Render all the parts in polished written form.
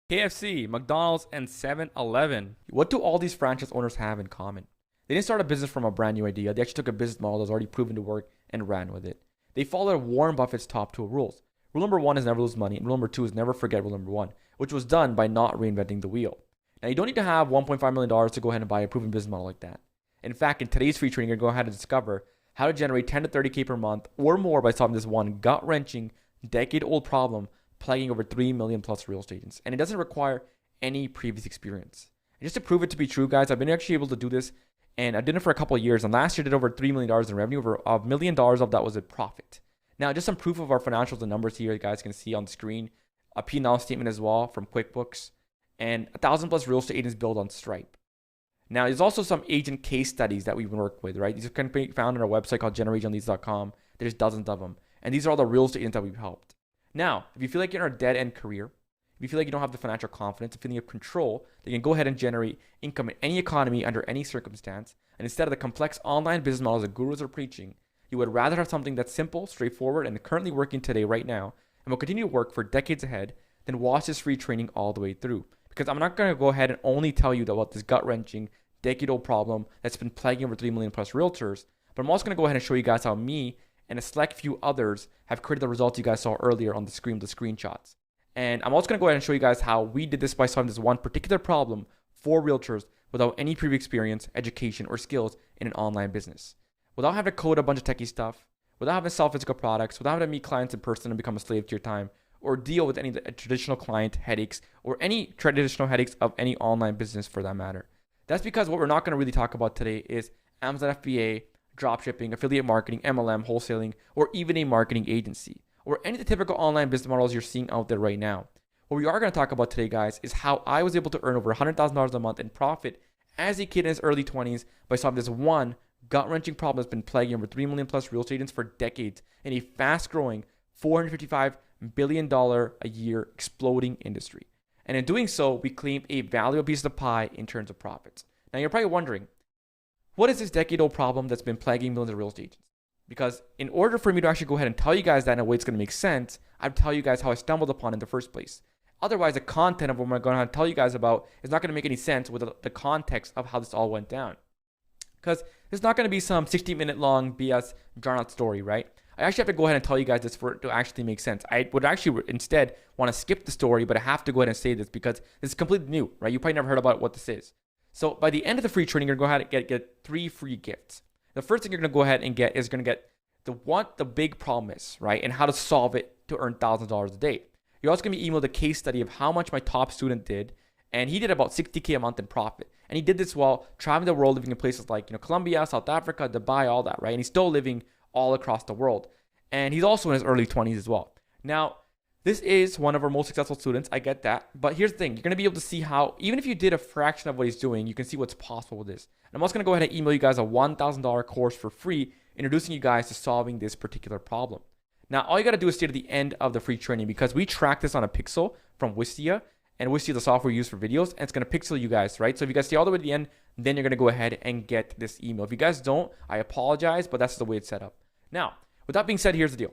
KFC, McDonald's, and 7-Eleven. What do all these franchise owners have in common? They didn't start a business from a brand new idea. They actually took a business model that's already proven to work and ran with it. They followed Warren Buffett's top two rules. Rule number one is never lose money, and rule number two is never forget rule number one, which was done by not reinventing the wheel. Now, you don't need to have $1.5 million to go ahead and buy a proven business model like that. In fact, in today's free training, you're going to go ahead and discover how to generate 10 to 30K per month or more by solving this one gut-wrenching, decade-old problem plaguing over 3 million plus real estate agents. And it doesn't require any previous experience. And just to prove it to be true, guys, I've been actually able to do this, and I did it for a couple of years. And last year, I did over $3 million in revenue. Over $1 million of that was a profit. Now, just some proof of our financials and numbers here, you guys can see on the screen. A P&L statement as well from QuickBooks. And 1,000 plus real estate agents built on Stripe. Now, there's also some agent case studies that we've worked with, right? These can be found on our website called generationleads.com. There's dozens of them. And these are all the real estate agents that we've helped. Now, if you feel like you're in a dead-end career, if you feel like you don't have the financial confidence, a feeling of control, then you can go ahead and generate income in any economy under any circumstance. And instead of the complex online business models that gurus are preaching, you would rather have something that's simple, straightforward, and currently working today, right now, and will continue to work for decades ahead, then watch this free training all the way through. Because I'm not going to go ahead and only tell you about this gut-wrenching, decade-old problem that's been plaguing over 3 million plus realtors, but I'm also going to go ahead and show you guys how me and a select few others have created the results you guys saw earlier on the screen, the screenshots. And I'm also going to go ahead and show you guys how we did this by solving this one particular problem for realtors without any previous experience, education, or skills in an online business. Without having to code a bunch of techie stuff, without having to sell physical products, without having to meet clients in person and become a slave to your time, or deal with any of the traditional client headaches, or any traditional headaches of any online business for that matter. That's because what we're not going to really talk about today is Amazon FBA, dropshipping, affiliate marketing, MLM, wholesaling, or even a marketing agency, or any of the typical online business models you're seeing out there right now. What we are going to talk about today, guys, is how I was able to earn over $100,000 a month in profit as a kid in his early 20s by solving this one gut-wrenching problem that's been plaguing over 3 million plus real estate agents for decades in a fast-growing $455 billion a year exploding industry. And in doing so, we claim a valuable piece of the pie in terms of profits. Now, you're probably wondering, what is this decade-old problem that's been plaguing millions of real estate agents? Because in order for me to actually go ahead and tell you guys that in a way it's going to make sense, I'd tell you guys how I stumbled upon it in the first place. Otherwise, the content of what I'm going to tell you guys about is not going to make any sense with the context of how this all went down. Because it's not going to be some 60-minute long BS drawn-out story, right? I actually have to go ahead and tell you guys this for it to actually make sense. I would actually instead want to skip the story, but I have to go ahead and say this because this is completely new, right? You probably never heard about what this is. So by the end of the free training, you're going to go ahead and get 3 free gifts. The first thing you're going to go ahead and get is going to get what the big problem is, right? And how to solve it to earn $1,000 a day. You're also going to be emailed a case study of how much my top student did. And he did about $60K a month in profit. And he did this while traveling the world, living in places like, Colombia, South Africa, Dubai, all that, right? And he's still living all across the world. And he's also in his early 20s as well. Now, this is one of our most successful students. I get that. But here's the thing. You're going to be able to see how, even if you did a fraction of what he's doing, you can see what's possible with this. And I'm also going to go ahead and email you guys a $1,000 course for free, introducing you guys to solving this particular problem. Now, all you got to do is stay to the end of the free training because we track this on a pixel from Wistia. And Wistia is the software we use for videos. And it's going to pixel you guys, right? So if you guys stay all the way to the end, then you're going to go ahead and get this email. If you guys don't, I apologize, but that's the way it's set up. Now, with that being said, here's the deal.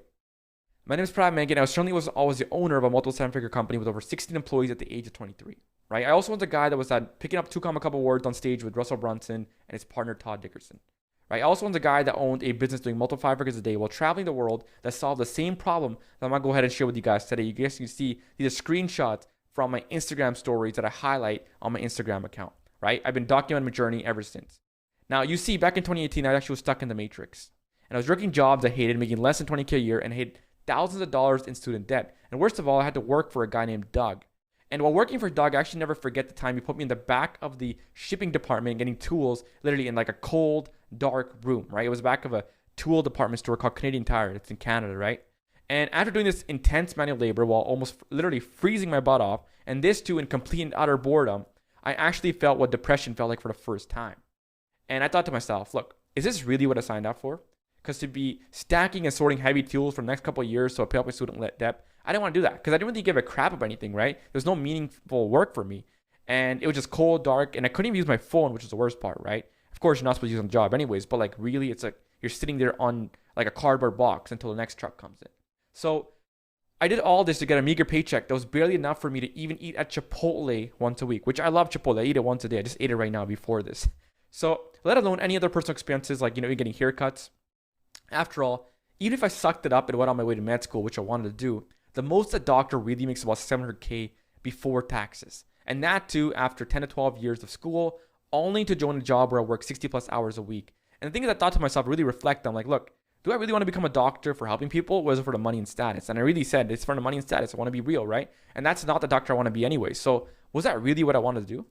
My name is Prab Mangan. I certainly was always the owner of a multiple 7-figure company with over 16 employees at the age of 23. Right? I also was a guy that was picking up 2 Comma Cup awards on stage with Russell Brunson and his partner Todd Dickerson. Right? I also was a guy that owned a business doing multiple 5 figures a day while traveling the world that solved the same problem that I'm going to go ahead and share with you guys today. You guys can see these are screenshots from my Instagram stories that I highlight on my Instagram account. Right? I've been documenting my journey ever since. Now, you see, back in 2018, I actually was stuck in the matrix. And I was working jobs I hated, making less than $20K a year, and I had thousands of dollars in student debt. And worst of all, I had to work for a guy named Doug. And while working for Doug, I actually never forget the time he put me in the back of the shipping department getting tools, literally in like a cold, dark room, right? It was back of a tool department store called Canadian Tire. It's in Canada, right? And after doing this intense manual labor while almost literally freezing my butt off, and this too in complete and utter boredom, I actually felt what depression felt like for the first time. And I thought to myself, look, is this really what I signed up for? Because to be stacking and sorting heavy tools for the next couple of years so I pay off my student debt, I didn't want to do that because I didn't really give a crap about anything, right? There's no meaningful work for me. And it was just cold, dark, and I couldn't even use my phone, which is the worst part, right? Of course, you're not supposed to use it on the job anyways, but like really, it's like you're sitting there on like a cardboard box until the next truck comes in. So I did all this to get a meager paycheck that was barely enough for me to even eat at Chipotle once a week, which I love Chipotle. I eat it once a day. I just ate it right now before this. So let alone any other personal expenses like, you're getting haircuts. After all, even if I sucked it up and went on my way to med school, which I wanted to do, the most a doctor really makes about 700K before taxes. And that too after 10 to 12 years of school, only to join a job where I work 60 plus hours a week. And the thing is, I thought to myself, really reflect on, like, look, do I really want to become a doctor for helping people, or is it for the money and status? And I really said, it's for the money and status. I want to be real, right? And that's not the doctor I want to be anyway. So was that really what I wanted to do?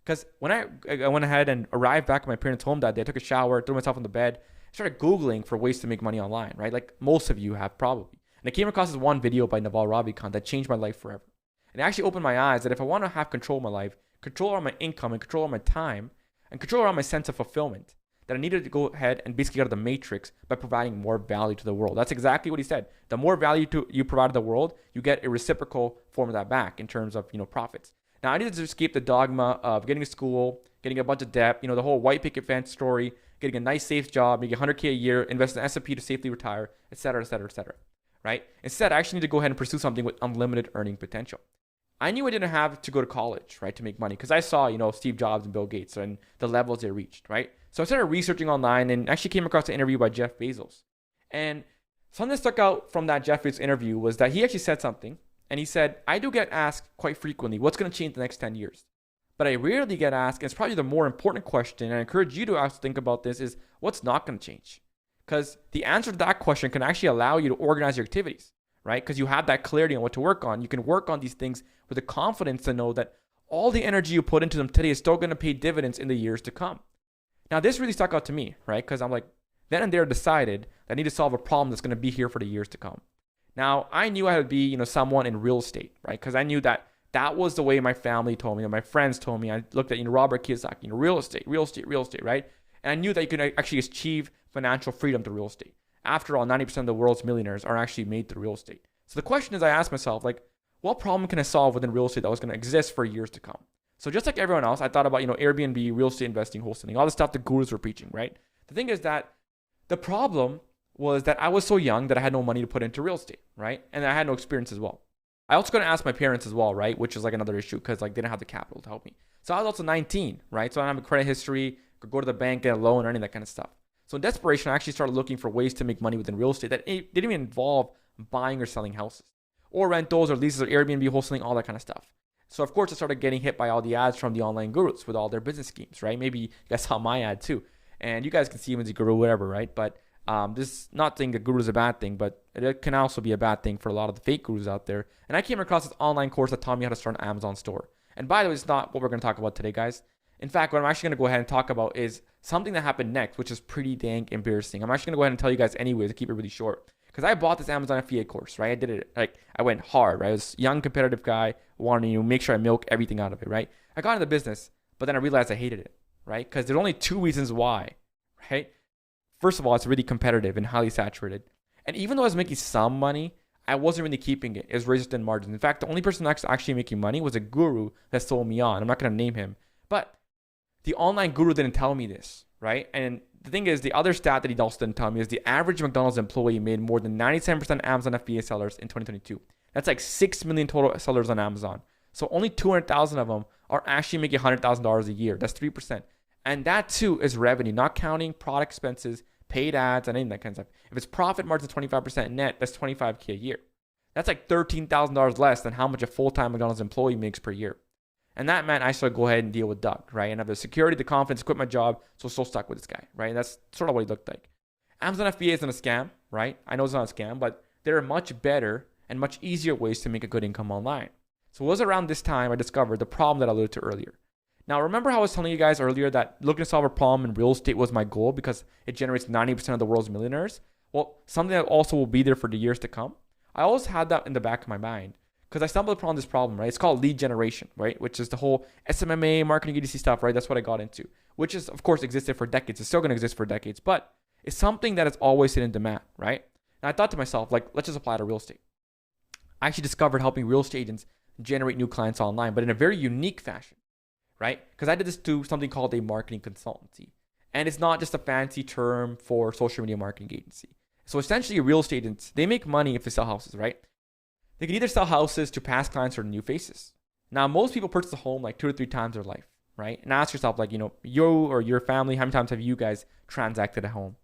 Because when I went ahead and arrived back at my parents' home that day, I took a shower, threw myself on the bed, started Googling for ways to make money online, right? Like most of you have probably. And I came across this one video by Naval Ravikant that changed my life forever. And it actually opened my eyes that if I want to have control of my life, control over my income, and control over my time, and control over my sense of fulfillment, that I needed to go ahead and basically get out of the matrix by providing more value to the world. That's exactly what he said. The more value you provide to the world, you get a reciprocal form of that back in terms of, profits. Now, I needed to escape the dogma of getting to school, getting a bunch of debt, the whole white picket fence story, getting a nice, safe job, making 100K a year, invest in S&P to safely retire, et cetera, et cetera, et cetera, right? Instead, I actually need to go ahead and pursue something with unlimited earning potential. I knew I didn't have to go to college, right, to make money, because I saw, Steve Jobs and Bill Gates and the levels they reached, right? So I started researching online and actually came across an interview by Jeff Bezos. And something that stuck out from that Jeff Bezos interview was that he actually said something. And he said, I do get asked quite frequently, what's going to change the next 10 years? But I rarely get asked, and it's probably the more important question, and I encourage you to also think about this, is what's not going to change? Because the answer to that question can actually allow you to organize your activities, right? Because you have that clarity on what to work on. You can work on these things with the confidence to know that all the energy you put into them today is still going to pay dividends in the years to come. Now, this really stuck out to me, right? Because I'm like, then and there decided that I need to solve a problem that's going to be here for the years to come. Now, I knew I would be, someone in real estate, right? Because I knew that was the way my family told me, and my friends told me. I looked at, Robert Kiyosaki, real estate, right? And I knew that you could actually achieve financial freedom through real estate. After all, 90% of the world's millionaires are actually made through real estate. So the question is, I asked myself, like, what problem can I solve within real estate that was going to exist for years to come? So just like everyone else, I thought about, Airbnb, real estate investing, wholesaling, all the stuff the gurus were preaching, right? The thing is that the problem was that I was so young that I had no money to put into real estate, right? And I had no experience as well. I also going to ask my parents as well, right? Which is like another issue because like they didn't have the capital to help me. So I was also 19, right? So I don't have a credit history, could go to the bank, get a loan, or any of that kind of stuff. So in desperation, I actually started looking for ways to make money within real estate that didn't even involve buying or selling houses, or rentals, or leases, or Airbnb, wholesaling, all that kind of stuff. So of course, I started getting hit by all the ads from the online gurus with all their business schemes, right? Maybe you guys saw my ad too. And you guys can see him as a guru, whatever, right? But this is not saying that guru is a bad thing, but it can also be a bad thing for a lot of the fake gurus out there. And I came across this online course that taught me how to start an Amazon store. And by the way, it's not what we're going to talk about today, guys. In fact, what I'm actually going to go ahead and talk about is something that happened next, which is pretty dang embarrassing. I'm actually going to go ahead and tell you guys anyway to keep it really short. Because I bought this Amazon FBA course, right? I did it, like, I went hard, right? I was a young, competitive guy, wanting to make sure I milk everything out of it, right? I got into business, but then I realized I hated it, right? Because there's only two reasons why, right? First of all, it's really competitive and highly saturated. And even though I was making some money, I wasn't really keeping it. It was razor thin margins. In fact, the only person that's actually making money was a guru that sold me on. I'm not going to name him. But the online guru didn't tell me this, right? And the thing is, the other stat that he also didn't tell me is the average McDonald's employee made more than 97% of Amazon FBA sellers in 2022. That's like 6 million total sellers on Amazon. So only 200,000 of them are actually making $100,000 a year. That's 3%. And that too is revenue, not counting product expenses, paid ads, and any of that kind of stuff. If it's profit margin 25% net, that's $25K a year. That's like $13,000 less than how much a full-time McDonald's employee makes per year. And that meant I should go ahead and deal with Doug, right? And have the security, the confidence, quit my job, so still stuck with this guy, right? And that's sort of what he looked like. Amazon FBA isn't a scam, right? I know it's not a scam, but there are much better and much easier ways to make a good income online. So it was around this time I discovered the problem that I alluded to earlier. Now, remember how I was telling you guys earlier that looking to solve a problem in real estate was my goal because it generates 90% of the world's millionaires? Well, something that also will be there for the years to come. I always had that in the back of my mind because I stumbled upon this problem, right? It's called lead generation, right? Which is the whole SMMA, marketing EDC stuff, right? That's what I got into, which is, of course, existed for decades. It's still going to exist for decades, but it's something that has always been in demand, right? And I thought to myself, like, let's just apply it to real estate. I actually discovered helping real estate agents generate new clients online, but in a very unique fashion, right? Because I did this through something called a marketing consultancy. And it's not just a fancy term for social media marketing agency. So essentially, real estate agents, they make money if they sell houses, right? They can either sell houses to past clients or new faces. Now, most people purchase a home like 2 to 3 times in their life, right? And ask yourself, like, you or your family, how many times have you guys transacted a home?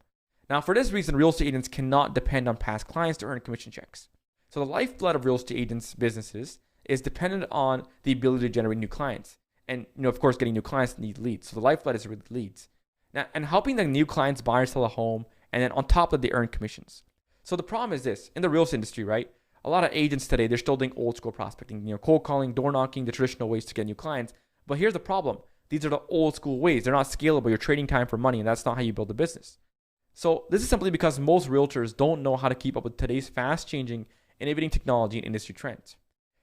Now, for this reason, real estate agents cannot depend on past clients to earn commission checks. So the lifeblood of real estate agents' businesses is dependent on the ability to generate new clients. And, of course, getting new clients need leads. So the lifeblood is really leads. Now, and helping the new clients buy or sell a home, and then on top of that, they earn commissions. So the problem is this, in the real estate industry, right? A lot of agents today, they're still doing old school prospecting, cold calling, door knocking, the traditional ways to get new clients. But here's the problem. These are the old school ways. They're not scalable. You're trading time for money, and that's not how you build a business. So this is simply because most realtors don't know how to keep up with today's fast changing, innovating technology and industry trends.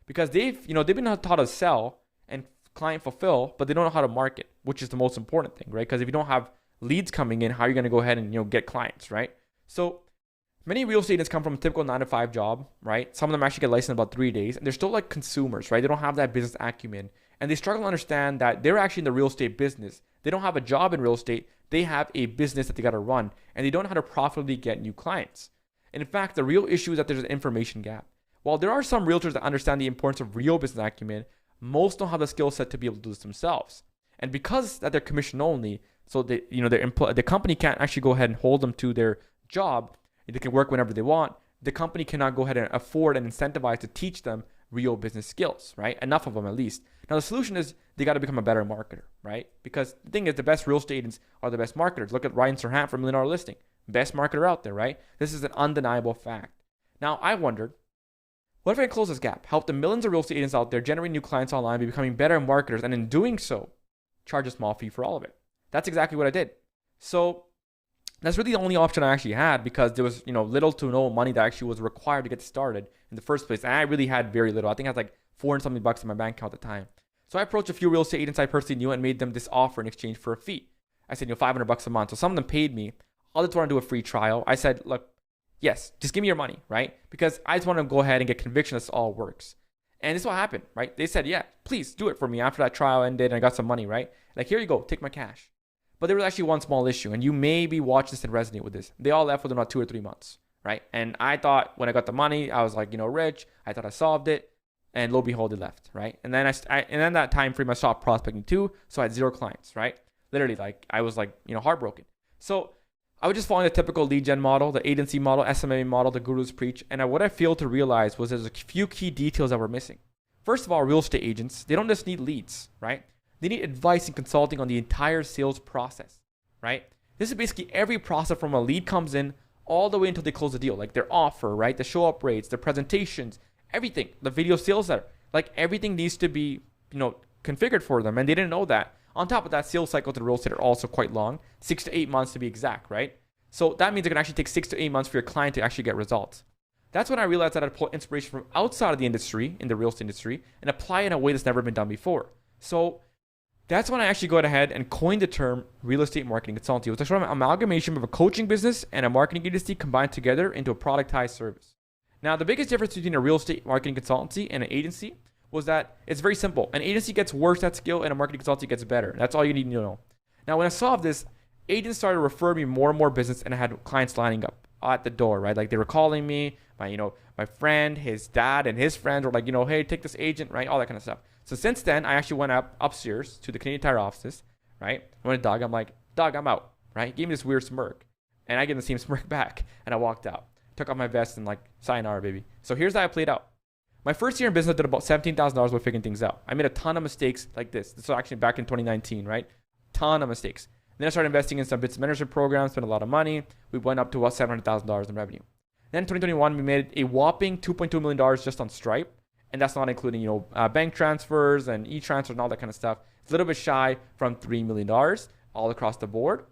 Because they've been taught how to sell and client fulfill, but they don't know how to market, which is the most important thing, right? Because if you don't have leads coming in, how are you going to go ahead and get clients, right? So many real estate agents come from a typical 9-to-5 job, right? Some of them actually get licensed in about 3 days, and they're still like consumers, right? They don't have that business acumen, and they struggle to understand that they're actually in the real estate business. They don't have a job in real estate. They have a business that they got to run, and they don't know how to profitably get new clients. And in fact, the real issue is that there's an information gap. While there are some realtors that understand the importance of real business acumen, most don't have the skill set to be able to do this themselves. And because that they're commission only, so they, the company can't actually go ahead and hold them to their job. They can work whenever they want. The company cannot go ahead and afford and incentivize to teach them real business skills, right? Enough of them at least. Now the solution is they got to become a better marketer, right? Because the thing is, the best real estate agents are the best marketers. Look at Ryan Serhant from $1 Million Listing. Best marketer out there, right? This is an undeniable fact. Now I wondered, what if I can close this gap? Help the millions of real estate agents out there generate new clients online, be becoming better marketers, and in doing so, charge a small fee for all of it. That's exactly what I did. So that's really the only option I actually had, because there was, little to no money that actually was required to get started in the first place. And I really had very little. I think I had like $400 something in my bank account at the time. So I approached a few real estate agents I personally knew and made them this offer in exchange for a fee. I said, $500 a month. So some of them paid me. Others want to do a free trial. I said, look, yes, just give me your money, right? Because I just want to go ahead and get conviction this all works. And this is what happened, right? They said, yeah, please do it for me after that trial ended and I got some money, right? Like, here you go, take my cash. But there was actually one small issue, and you maybe watch this and resonate with this. They all left within about 2 or 3 months, right? And I thought when I got the money, I was like, rich. I thought I solved it, and lo and behold, they left, right? And then then that time frame, I stopped prospecting too, so I had 0 clients, right? Literally, like I was like, heartbroken. So I was just following the typical lead gen model, the agency model, SMA model, the gurus preach, and what I failed to realize was there's a few key details that were missing. First of all, real estate agents, they don't just need leads, right? They need advice and consulting on the entire sales process, right? This is basically every process from a lead comes in all the way until they close the deal, like their offer, right? The show up rates, their presentations, everything, the video sales letter, like everything needs to be, configured for them. And they didn't know that. On top of that, sales cycles to real estate are also quite long, 6 to 8 months to be exact, right? So that means it can actually take 6 to 8 months for your client to actually get results. That's when I realized that I'd pull inspiration from outside of the industry, in the real estate industry, and apply it in a way that's never been done before. So that's when I actually go ahead and coined the term real estate marketing consultancy. It was sort of an amalgamation of a coaching business and a marketing agency combined together into a productized service. Now, the biggest difference between a real estate marketing consultancy and an agency was that it's very simple. An agency gets worse at skill and a marketing consultancy gets better. That's all you need to know. Now, when I solved this, agents started to refer me more and more business, and I had clients lining up at the door, right? Like they were calling me, my friend, his dad, and his friends were like, hey, take this agent, right? All that kind of stuff. So since then, I actually went upstairs to the Canadian Tire offices, right? I went to Doug. I'm like, Doug, I'm out, right? He gave me this weird smirk, and I gave him the same smirk back, and I walked out. Took off my vest and like, sayonara, baby. So here's how I played out. My first year in business, I did about $17,000 by figuring things out. I made a ton of mistakes like this. This was actually back in 2019, right? Ton of mistakes. Then I started investing in some business management programs, spent a lot of money. We went up to about $700,000 in revenue. Then in 2021, we made a whopping $2.2 million just on Stripe. And that's not including, bank transfers and e-transfers and all that kind of stuff. It's a little bit shy from $3 million all across the board.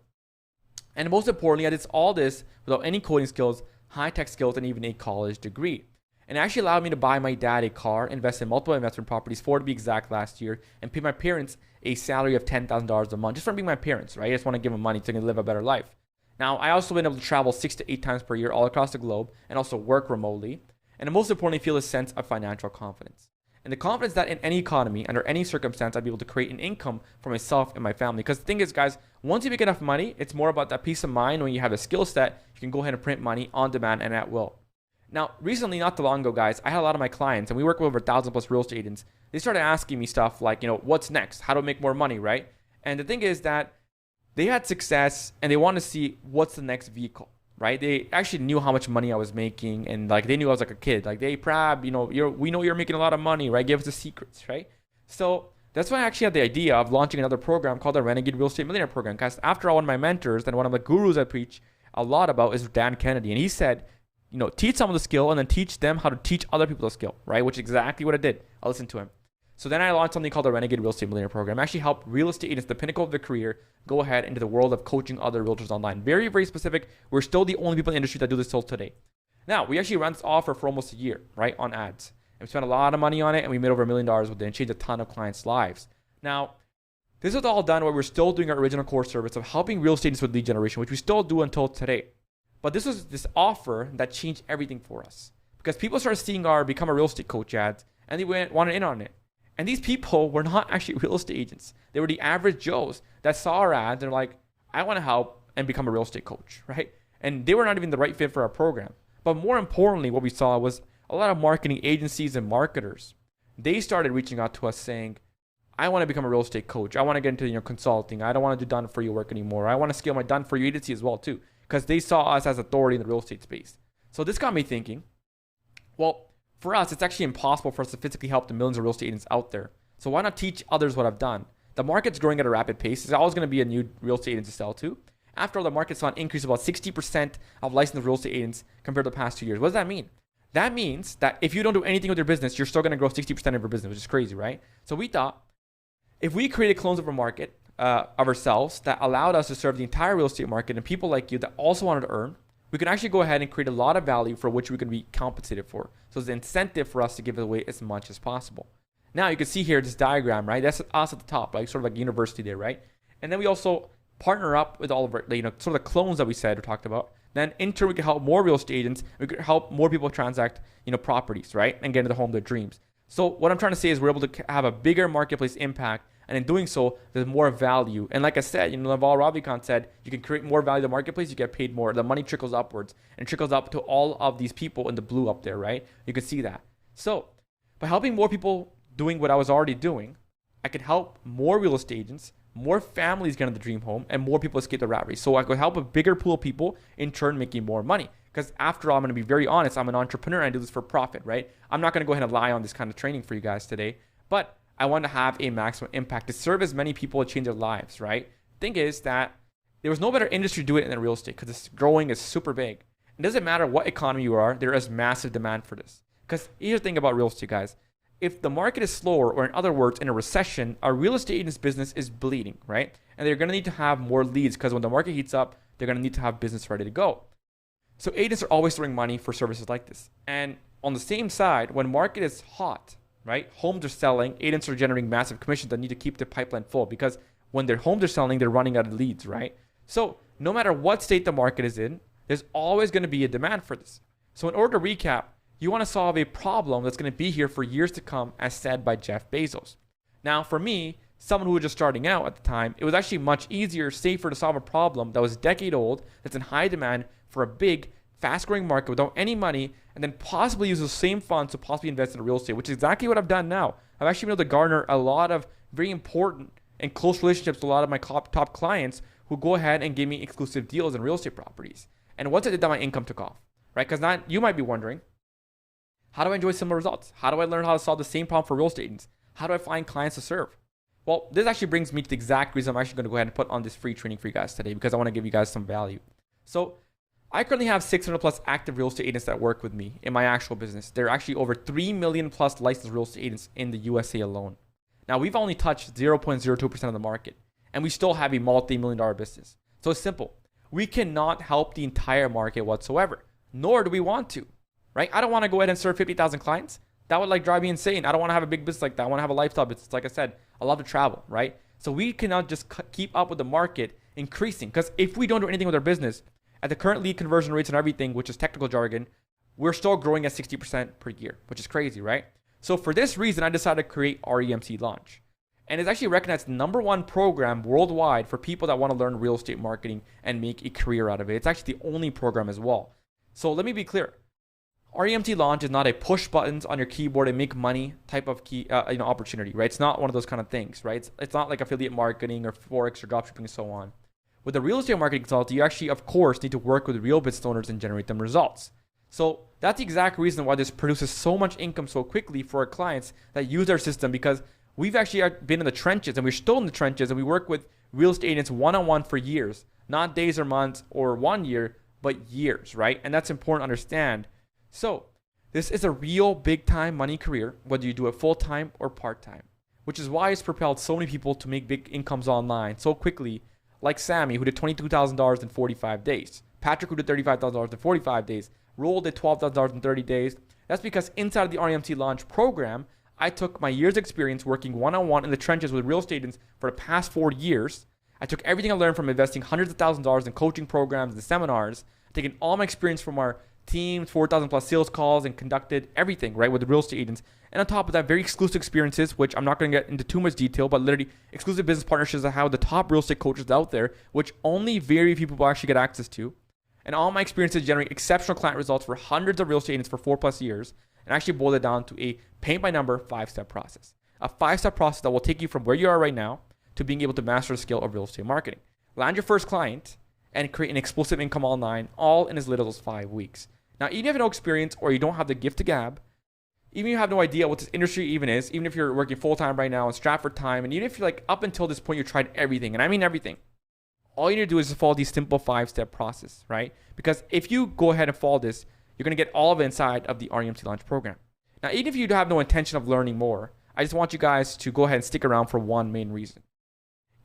And most importantly, I did all this without any coding skills, high-tech skills, and even a college degree. And it actually allowed me to buy my dad a car, invest in multiple investment properties, 4 to be exact, last year, and pay my parents a salary of $10,000 a month just from being my parents, right? I just want to give them money so they can live a better life. Now, I also been able to travel 6 to 8 times per year all across the globe and also work remotely. And most importantly, feel a sense of financial confidence. And the confidence that in any economy, under any circumstance, I'd be able to create an income for myself and my family. Because the thing is, guys, once you make enough money, it's more about that peace of mind when you have a skill set, you can go ahead and print money on demand and at will. Now, recently, not too long ago, guys, I had a lot of my clients, and we work with over 1,000+ real estate agents. They started asking me stuff like, what's next? How to make more money, right? And the thing is that they had success, and they want to see what's the next vehicle, right? They actually knew how much money I was making, and like they knew I was like a kid. Like, hey, Prab, we know you're making a lot of money, right? Give us the secrets, right? So that's why I actually had the idea of launching another program called the Renegade Real Estate Millionaire Program. Because after all, one of my mentors and one of the gurus I preach a lot about is Dan Kennedy, and he said, teach someone the skill and then teach them how to teach other people the skill, right? Which is exactly what I did. I listened to him. So then I launched something called the Renegade Real Estate Millionaire Program. I actually help real estate agents, the pinnacle of their career, go ahead into the world of coaching other realtors online. Very, very specific. We're still the only people in the industry that do this till today. Now, we actually ran this offer for almost a year, right, on ads. And we spent a lot of money on it, and we made over $1 million with it and changed a ton of clients' lives. Now, this was all done while we're still doing our original core service of helping real estate agents with lead generation, which we still do until today. But this was this offer that changed everything for us because people started seeing our Become a Real Estate Coach ads, and they wanted in on it. And these people were not actually real estate agents. They were the average Joes that saw our ads and they're like, I want to help and become a real estate coach, right? And they were not even the right fit for our program. But more importantly, what we saw was a lot of marketing agencies and marketers. They started reaching out to us saying, I want to become a real estate coach. I want to get into consulting. I don't want to do done for you work anymore. I want to scale my done for you agency as well too, because they saw us as authority in the real estate space. So this got me thinking, well, for us, it's actually impossible for us to physically help the millions of real estate agents out there. So why not teach others what I've done? The market's growing at a rapid pace. There's always going to be a new real estate agent to sell to. After all, the market saw an increase of about 60% of licensed real estate agents compared to the past 2 years. What does that mean? That means that if you don't do anything with your business, you're still going to grow 60% of your business, which is crazy, right? So we thought if we created clones of a market of ourselves that allowed us to serve the entire real estate market and people like you that also wanted to earn, we can actually go ahead and create a lot of value for which we can be compensated for. So it's an incentive for us to give it away as much as possible. Now you can see here this diagram, right? That's us at the top, like sort of like university there, right? And then we also partner up with all of our, sort of the clones that we said or talked about. Then in turn, we can help more real estate agents. We can help more people transact, properties, right? And get into the home of their dreams. So what I'm trying to say is we're able to have a bigger marketplace impact. And in doing so, there's more value. And like I said, Naval Ravikant said, you can create more value in the marketplace, you get paid more. The money trickles upwards and trickles up to all of these people in the blue up there, right? You can see that. So by helping more people doing what I was already doing, I could help more real estate agents, more families get into the dream home, and more people escape the rat race. So I could help a bigger pool of people, in turn making more money. Because after all, I'm going to be very honest, I'm an entrepreneur and I do this for profit, right? I'm not going to go ahead and lie on this kind of training for you guys today. But I want to have a maximum impact to serve as many people and change their lives, right? Thing is that there was no better industry to do it than real estate because it's growing is super big. It doesn't matter what economy you are, there is massive demand for this. Because here's the thing about real estate, guys. If the market is slower, or in other words, in a recession, our real estate agent's business is bleeding, right? And they're going to need to have more leads because when the market heats up, they're going to need to have business ready to go. So agents are always throwing money for services like this. And on the same side, when market is hot, right? Homes are selling, agents are generating massive commissions that need to keep their pipeline full because when their homes are selling, they're running out of leads, right? So no matter what state the market is in, there's always going to be a demand for this. So in order to recap, you want to solve a problem that's going to be here for years to come, as said by Jeff Bezos. Now, for me, someone who was just starting out at the time, it was actually much easier, safer to solve a problem that was a decade old, that's in high demand for a big, fast-growing market without any money, and then possibly use the same funds to possibly invest in real estate, which is exactly what I've done now. I've actually been able to garner a lot of very important and close relationships with a lot of my top clients who go ahead and give me exclusive deals in real estate properties. And once I did that, my income took off, right? Because now you might be wondering, how do I enjoy similar results? How do I learn how to solve the same problem for real estate agents? How do I find clients to serve? Well, this actually brings me to the exact reason I'm actually going to go ahead and put on this free training for you guys today because I want to give you guys some value. So I currently have 600 plus active real estate agents that work with me in my actual business. There are actually over 3 million plus licensed real estate agents in the USA alone. Now, we've only touched 0.02% of the market, and we still have a multi-million-dollar business. So it's simple. We cannot help the entire market whatsoever, nor do we want to, right? I don't want to go ahead and serve 50,000 clients. That would drive me insane. I don't want to have a big business like that. I want to have a lifestyle business. Like I said, I love to travel, right? So we cannot just keep up with the market increasing because if we don't do anything with our business, at the current lead conversion rates and everything, which is technical jargon, we're still growing at 60% per year, which is crazy, right? So for this reason, I decided to create REMC Launch. And it's actually recognized the #1 program worldwide for people that want to learn real estate marketing and make a career out of it. It's actually the only program as well. So let me be clear. REMT launch is not a push buttons on your keyboard and make money type of opportunity, right? It's not one of those kind of things, right? It's not like affiliate marketing or Forex or dropshipping and so on. With a real estate marketing consultant, you actually, of course, need to work with real business owners and generate them results. So that's the exact reason why this produces so much income so quickly for our clients that use our system, because we've actually been in the trenches and we're still in the trenches, and we work with real estate agents one-on-one for years, not days or months or 1 year, but years, right? And that's important to understand. So this is a real big time money career, whether you do it full time or part time, which is why it's propelled so many people to make big incomes online so quickly, like Sammy, who did $22,000 in 45 days, Patrick, who did $35,000 in 45 days, Roll did $12,000 in 30 days. That's because inside of the REMT launch program, I took my years experience working one-on-one in the trenches with real estate agents for the past 4 years. I took everything I learned from investing hundreds of thousands of dollars in coaching programs and seminars, taking all my experience from our teams, 4,000 plus sales calls, and conducted everything, right, with the real estate agents. And on top of that, very exclusive experiences, which I'm not going to get into too much detail, but literally exclusive business partnerships that have the top real estate coaches out there, which only very few people actually get access to. And all my experiences generate exceptional client results for hundreds of real estate agents for 4+ years, and actually boil it down to a paint by number 5-step process. A 5-step process that will take you from where you are right now to being able to master the skill of real estate marketing. Land your first client and create an explosive income online, all in as little as 5 weeks. Now, even if you have no experience or you don't have the gift to gab, even if you have no idea what this industry even is, even if you're working full-time right now and strapped for time, and even if you're like up until this point you tried everything, and I mean everything, all you need to do is just follow these simple 5-step process, right? Because if you go ahead and follow this, you're going to get all of it inside of the REMT Launch program. Now, even if you have no intention of learning more, I just want you guys to go ahead and stick around for one main reason.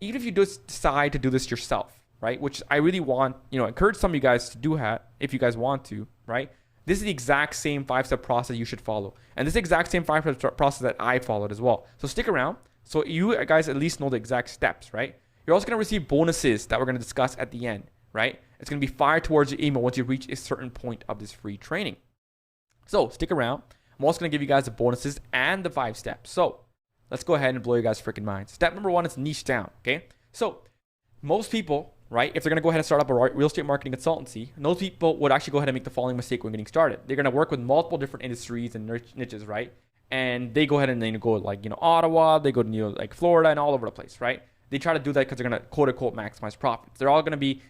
Even if you just decide to do this yourself, right? Which I really want, encourage some of you guys to do that if you guys want to, right? This is the exact same 5-step process you should follow. And this is the exact same 5-step process that I followed as well. So stick around so you guys at least know the exact steps, right? You're also going to receive bonuses that we're going to discuss at the end, right? It's going to be fired towards your email once you reach a certain point of this free training. So stick around. I'm also going to give you guys the bonuses and the 5 steps. So let's go ahead and blow your guys' freaking minds. Step number 1 is niche down, okay? So most people, right, if they're going to go ahead and start up a real estate marketing consultancy, most people would actually go ahead and make the following mistake when getting started. They're going to work with multiple different industries and niches, right? And they go ahead and go like, Ottawa, they go to like Florida and all over the place, right? They try to do that because they're going to quote unquote maximize profits. They're all going to be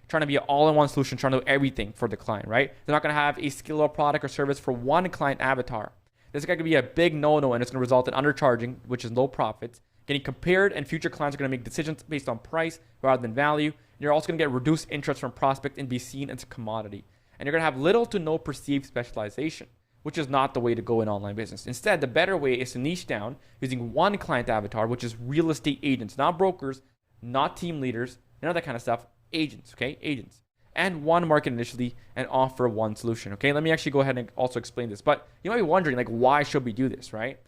trying to be an all-in-one solution, trying to do everything for the client, right? They're not going to have a skill or product or service for one client avatar. This is going to be a big no-no, and it's going to result in undercharging, which is low profits, getting compared, and future clients are going to make decisions based on price rather than value. And you're also going to get reduced interest from prospect and be seen as a commodity. And you're going to have little to no perceived specialization, which is not the way to go in online business. Instead, the better way is to niche down using one client avatar, which is real estate agents, not brokers, not team leaders, none of that kind of stuff. Agents, okay? Agents. And one market initially and offer one solution, okay? Let me actually go ahead and also explain this. But you might be wondering, like, why should we do this, right?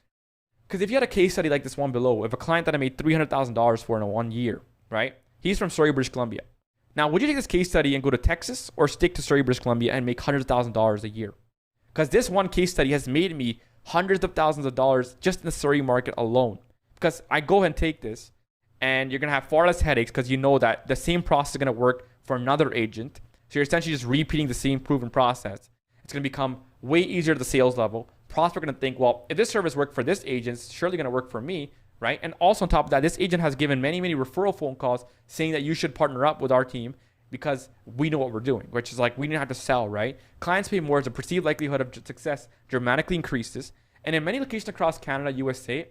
Because if you had a case study like this one below, if a client that I made $300,000 for in 1 year, right? He's from Surrey, British Columbia. Now, would you take this case study and go to Texas or stick to Surrey, British Columbia and make hundreds of thousands of dollars a year? Because this one case study has made me hundreds of thousands of dollars just in the Surrey market alone. Because I go ahead and take this, and you're going to have far less headaches because you know that the same process is going to work for another agent. So you're essentially just repeating the same proven process. It's going to become way easier at the sales level. Prospect are going to think, well, if this service worked for this agent, it's surely going to work for me, right? And also on top of that, this agent has given many, many referral phone calls saying that you should partner up with our team because we know what we're doing, which is like we didn't have to sell, right? Clients pay more as the perceived likelihood of success dramatically increases. And in many locations across Canada, USA,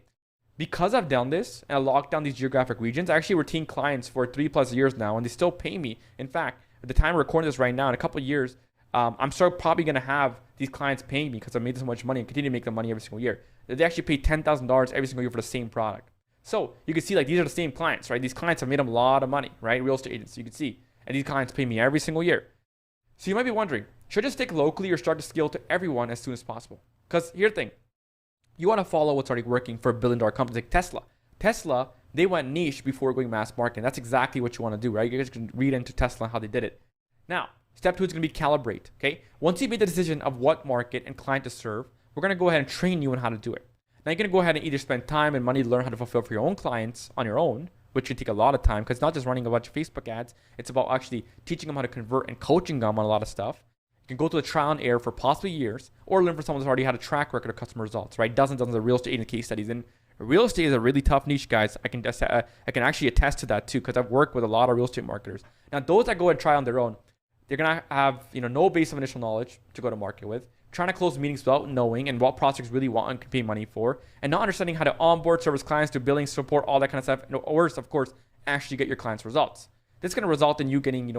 because I've done this and I locked down these geographic regions, I actually retain clients for 3+ years now, and they still pay me. In fact, at the time we're recording this right now, in a couple of years, I'm still probably going to have these clients paying me because I made so much money and continue to make them money every single year. They actually pay $10,000 every single year for the same product. So you can see like these are the same clients, right? These clients have made them a lot of money, right? Real estate agents, you can see. And these clients pay me every single year. So you might be wondering, should I just stick locally or start to scale to everyone as soon as possible? Because here's the thing. You want to follow what's already working for $1 billion companies like Tesla. Tesla, they went niche before going mass market. That's exactly what you want to do, right? You guys can read into Tesla and how they did it. Now, step 2 is going to be calibrate, okay? Once you made the decision of what market and client to serve, we're going to go ahead and train you on how to do it. Now, you're going to go ahead and either spend time and money to learn how to fulfill for your own clients on your own, which can take a lot of time because it's not just running a bunch of Facebook ads. It's about actually teaching them how to convert and coaching them on a lot of stuff. You can go to the trial and error for possibly years, or learn from someone who's already had a track record of customer results, right? Dozens of real estate agent case studies. And real estate is a really tough niche, guys. I can actually attest to that too, because I've worked with a lot of real estate marketers. Now, those that go and try on their own, they're gonna have no base of initial knowledge to go to market with, trying to close meetings without knowing and what prospects really want and can pay money for, and not understanding how to onboard, service clients, do billing, support, all that kind of stuff. And worse, of course, actually get your clients' results. This is going to result in you getting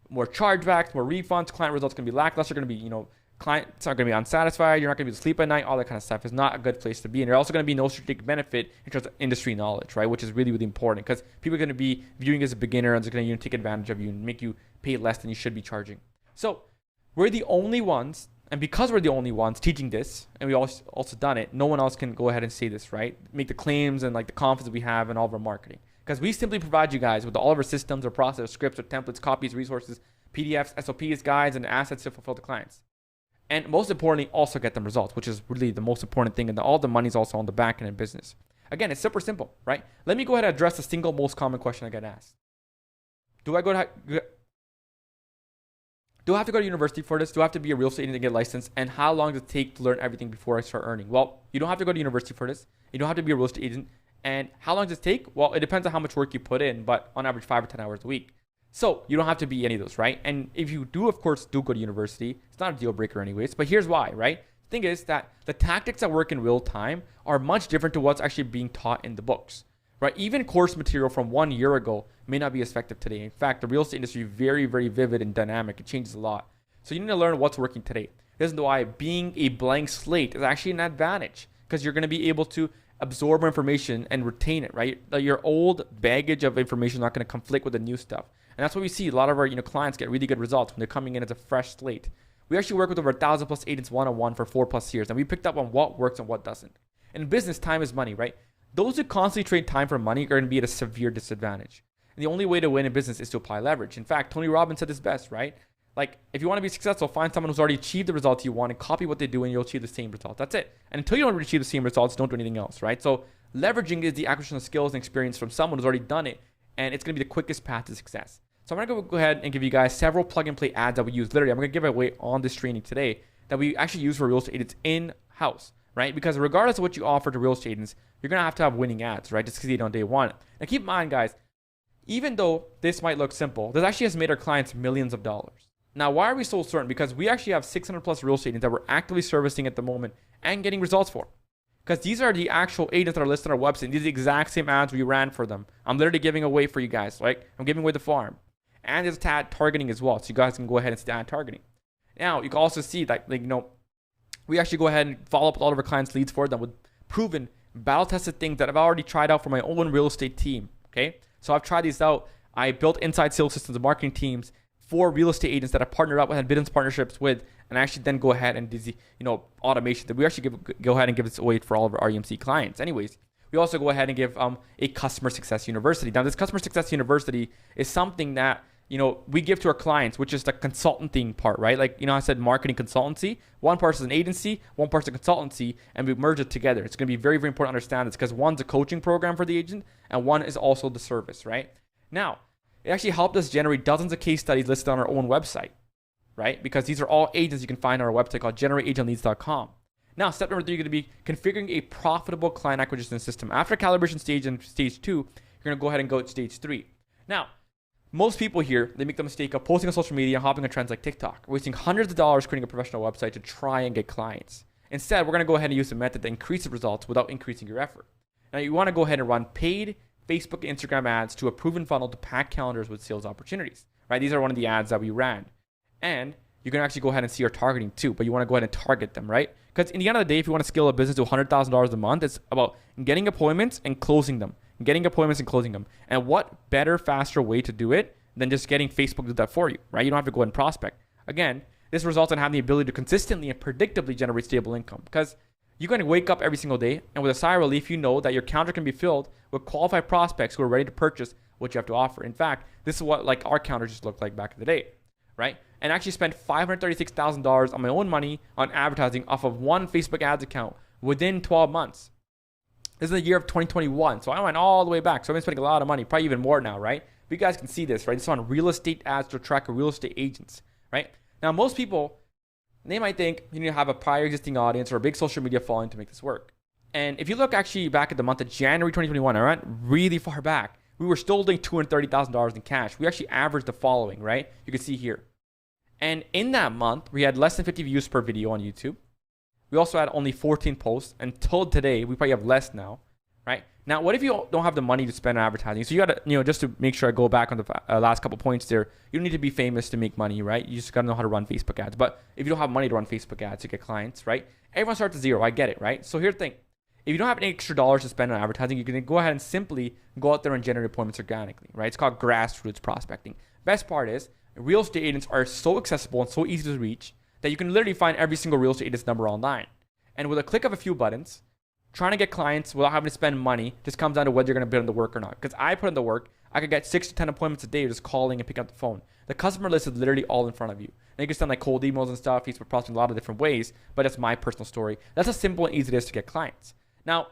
more chargebacks, more refunds. Client results going to be lackluster. Going to be clients are going to be unsatisfied. You're not going to be able to sleep at night. All that kind of stuff is not a good place to be. And there's also going to be no strategic benefit in terms of industry knowledge, right? Which is really, really important, because people are going to be viewing you as a beginner and they're going to take advantage of you and make you pay less than you should be charging. So we're the only ones, and because we're the only ones teaching this, and we also done it, no one else can go ahead and say this, right? Make the claims and like the confidence we have in all of our marketing. Because we simply provide you guys with all of our systems, or process, scripts, or templates, copies, resources, PDFs, SOPs, guides, and assets to fulfill the clients. And most importantly, also get them results, which is really the most important thing. And all the money's also on the back end of business. Again, it's super simple, right? Let me go ahead and address the single most common question I get asked. Do I have to go to university for this? Do I have to be a real estate agent to get licensed? And how long does it take to learn everything before I start earning? Well, you don't have to go to university for this. You don't have to be a real estate agent. And how long does it take? Well, it depends on how much work you put in, but on average 5 or 10 hours a week. So you don't have to be any of those, right? And if you do, of course, go to university, it's not a deal breaker anyways, but here's why, right? The thing is that the tactics that work in real time are much different to what's actually being taught in the books, right? Even course material from 1 year ago may not be as effective today. In fact, the real estate industry is very, very vivid and dynamic. It changes a lot. So you need to learn what's working today. This is why being a blank slate is actually an advantage, because you're going to be able to absorb more information and retain it, right? Like your old baggage of information is not going to conflict with the new stuff. And that's what we see. A lot of our clients get really good results when they're coming in as a fresh slate. We actually work with over 1,000 plus agents one-on-one for 4+ years, and we picked up on what works and what doesn't. And in business, time is money, right? Those who constantly trade time for money are going to be at a severe disadvantage. And the only way to win in business is to apply leverage. In fact, Tony Robbins said this best, right? Like, if you want to be successful, find someone who's already achieved the results you want and copy what they do, and you'll achieve the same results. That's it. And until you don't achieve the same results, don't do anything else, right? So leveraging is the acquisition of skills and experience from someone who's already done it, and it's going to be the quickest path to success. So I'm going to go ahead and give you guys several plug-and-play ads that we use. Literally, I'm going to give away on this training today that we actually use for real estate agents in-house, right? Because regardless of what you offer to real estate agents, you're going to have winning ads, right? Just to succeed on day one. Now, keep in mind, guys, even though this might look simple, this actually has made our clients millions of dollars. Now, why are we so certain? Because we actually have 600 plus real estate agents that we're actively servicing at the moment and getting results for. Because these are the actual agents that are listed on our website. These are the exact same ads we ran for them. I'm literally giving away for you guys. Like, I'm giving away the farm. And there's ad targeting as well. So you guys can go ahead and see the ad targeting. Now, you can also see that, we actually go ahead and follow up with all of our clients' leads for them with proven, battle-tested things that I've already tried out for my own real estate team. Okay? So I've tried these out. I built inside sales systems and marketing teams for real estate agents that I partnered up with and business partnerships with, and actually then go ahead and do the automation that we actually go ahead and give this away for all of our REMC clients. Anyways, we also go ahead and give a customer success university. Now, this customer success university is something that we give to our clients, which is the consulting part, right? Like, I said marketing consultancy. One part is an agency, one part is a consultancy, and we merge it together. It's going to be very, very important to understand this, because one's a coaching program for the agent and one is also the service, right? Now, it actually helped us generate dozens of case studies listed on our own website, right? Because these are all agents you can find on our website called generateagentleads.com. Now, step number 3, you're going to be configuring a profitable client acquisition system. After calibration stage and stage 2, you're going to go ahead and go to stage 3. Now, most people here, they make the mistake of posting on social media and hopping on trends like TikTok, wasting hundreds of dollars creating a professional website to try and get clients. Instead, we're going to go ahead and use a method that increases results without increasing your effort. Now, you want to go ahead and run paid Facebook and Instagram ads to a proven funnel to pack calendars with sales opportunities, right? These are one of the ads that we ran. And you can actually go ahead and see our targeting too, but you want to go ahead and target them, right? Because in the end of the day, if you want to scale a business to $100,000 a month, it's about getting appointments and closing them. And what better, faster way to do it than just getting Facebook to do that for you, right? You don't have to go ahead and prospect. Again, this results in having the ability to consistently and predictably generate stable income, because you're going to wake up every single day, and with a sigh of relief, you know that your counter can be filled with qualified prospects who are ready to purchase what you have to offer. In fact, this is what our counter just looked like back in the day, right? And I actually spent $536,000 on my own money on advertising off of one Facebook ads account within 12 months. This is the year of 2021, so I went all the way back. So I've been spending a lot of money, probably even more now, right? But you guys can see this, right? This is on real estate ads to attract real estate agents, right? Now, most people They might think you need to have a prior existing audience or a big social media following to make this work. And if you look actually back at the month of January 2021, I went really far back. We were still doing $230,000 in cash. We actually averaged the following, right? You can see here. And in that month, we had less than 50 views per video on YouTube. We also had only 14 posts. Until today, we probably have less now, right? Now, what if you don't have the money to spend on advertising? So you got to, just to make sure I go back on the last couple points there, you don't need to be famous to make money, right? You just got to know how to run Facebook ads. But if you don't have money to run Facebook ads to get clients, right? Everyone starts at zero. I get it, right? So here's the thing. If you don't have any extra dollars to spend on advertising, you can go ahead and simply go out there and generate appointments organically, right? It's called grassroots prospecting. Best part is real estate agents are so accessible and so easy to reach that you can literally find every single real estate agent's number online. And with a click of a few buttons, trying to get clients without having to spend money just comes down to whether you're going to put in the work or not. Because I put in the work, I could get 6 to 10 appointments a day just calling and picking up the phone. The customer list is literally all in front of you. And you can send like cold emails and stuff, Facebook prospecting a lot of different ways, but that's my personal story. That's how simple and easy it is to get clients. Now,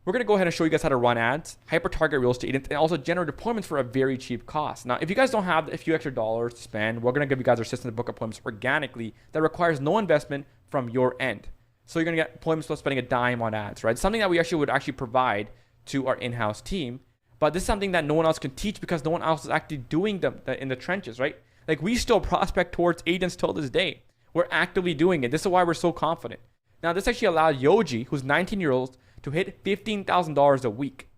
we're going to go ahead and show you guys how to run ads, hyper-target real estate agents, and also generate appointments for a very cheap cost. Now, if you guys don't have a few extra dollars to spend, we're going to give you guys our system to book appointments organically that requires no investment from your end. So you're going to get appointments without spending a dime on ads, right? Something that we would provide to our in-house team. But this is something that no one else can teach because no one else is actually doing them in the trenches, right? Like we still prospect towards agents till this day. We're actively doing it. This is why we're so confident. Now, this actually allowed Yoji, who's 19 years old, to hit $15,000 a week.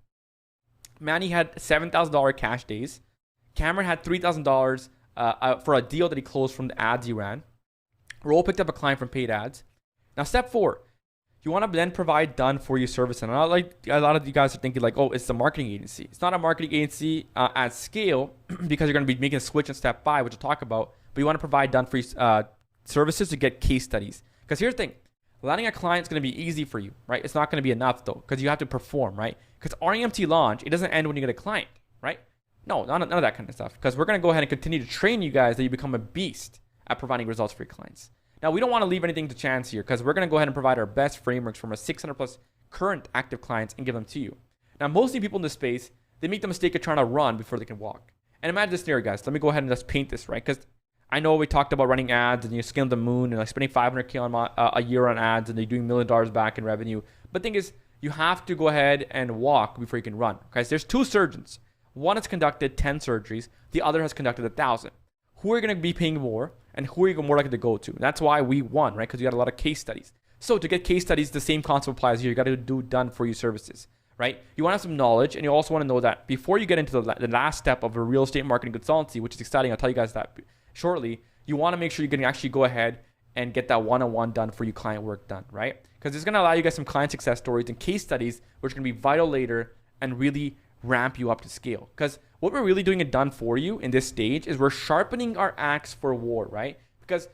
Manny had $7,000 cash days. Cameron had $3,000 for a deal that he closed from the ads he ran. Roll picked up a client from paid ads. Now, step 4, you want to then provide done-for-you service. And not like a lot of you guys are thinking like, oh, it's a marketing agency. It's not a marketing agency at scale because you're going to be making a switch in step 5, which we'll talk about. But you want to provide done-for-you services to get case studies. Because here's the thing. Landing a client is going to be easy for you, right? It's not going to be enough though, because you have to perform, right? Because REMT launch, it doesn't end when you get a client, right? No, none of that kind of stuff. Because we're going to go ahead and continue to train you guys that you become a beast at providing results for your clients. Now, we don't want to leave anything to chance here because we're going to go ahead and provide our best frameworks from our 600 plus current active clients and give them to you. Now, mostly people in this space, they make the mistake of trying to run before they can walk. And imagine this scenario, guys. Let me go ahead and just paint this, right? Because I know we talked about running ads and scaling the moon and like spending $500K a year on ads and you're doing $1 million back in revenue. But the thing is, you have to go ahead and walk before you can run. Okay, so there's 2 surgeons. One has conducted 10 surgeries. The other has conducted 1,000. Who are going to be paying more and who are you more likely to go to? And that's why we won, right? Because you got a lot of case studies. So to get case studies, the same concept applies here. You got to do done-for-you services, right? You want to have some knowledge and you also want to know that before you get into the last step of a real estate marketing consultancy, which is exciting, I'll tell you guys that shortly, you want to make sure you can actually go ahead and get that one-on-one done for you client work done, right? Because it's going to allow you guys some client success stories and case studies, which are going to be vital later and really ramp you up to scale. Because what we're really doing it done for you in this stage is we're sharpening our axe for war, right? Because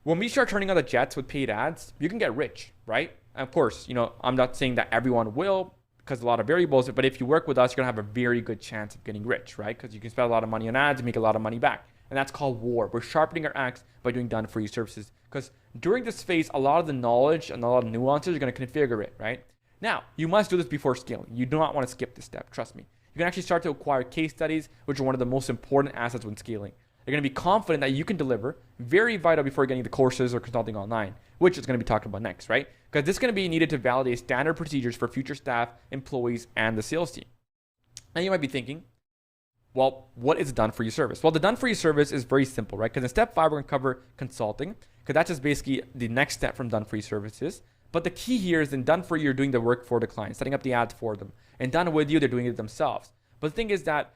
when we start turning on the jets with paid ads, you can get rich, right? And of course, I'm not saying that everyone will because a lot of variables, but if you work with us, you're going to have a very good chance of getting rich, right? Because you can spend a lot of money on ads and make a lot of money back. And that's called war. We're sharpening our axe by doing done-for-you services. Because during this phase, a lot of the knowledge and a lot of nuances are going to configure it, right? Now, you must do this before scaling. You do not want to skip this step, trust me. You can actually start to acquire case studies, which are one of the most important assets when scaling. You're going to be confident that you can deliver, very vital before getting the courses or consulting online, which is going to be talked about next, right? Because this is going to be needed to validate standard procedures for future staff, employees, and the sales team. Now, you might be thinking, well, what is done-for-you service? Well, the done-for-you service is very simple, right? Because in step 5, we're going to cover consulting, because that's just basically the next step from done-for-you services. But the key here is in done-for-you, you're doing the work for the client, setting up the ads for them. And done-with-you, they're doing it themselves. But the thing is that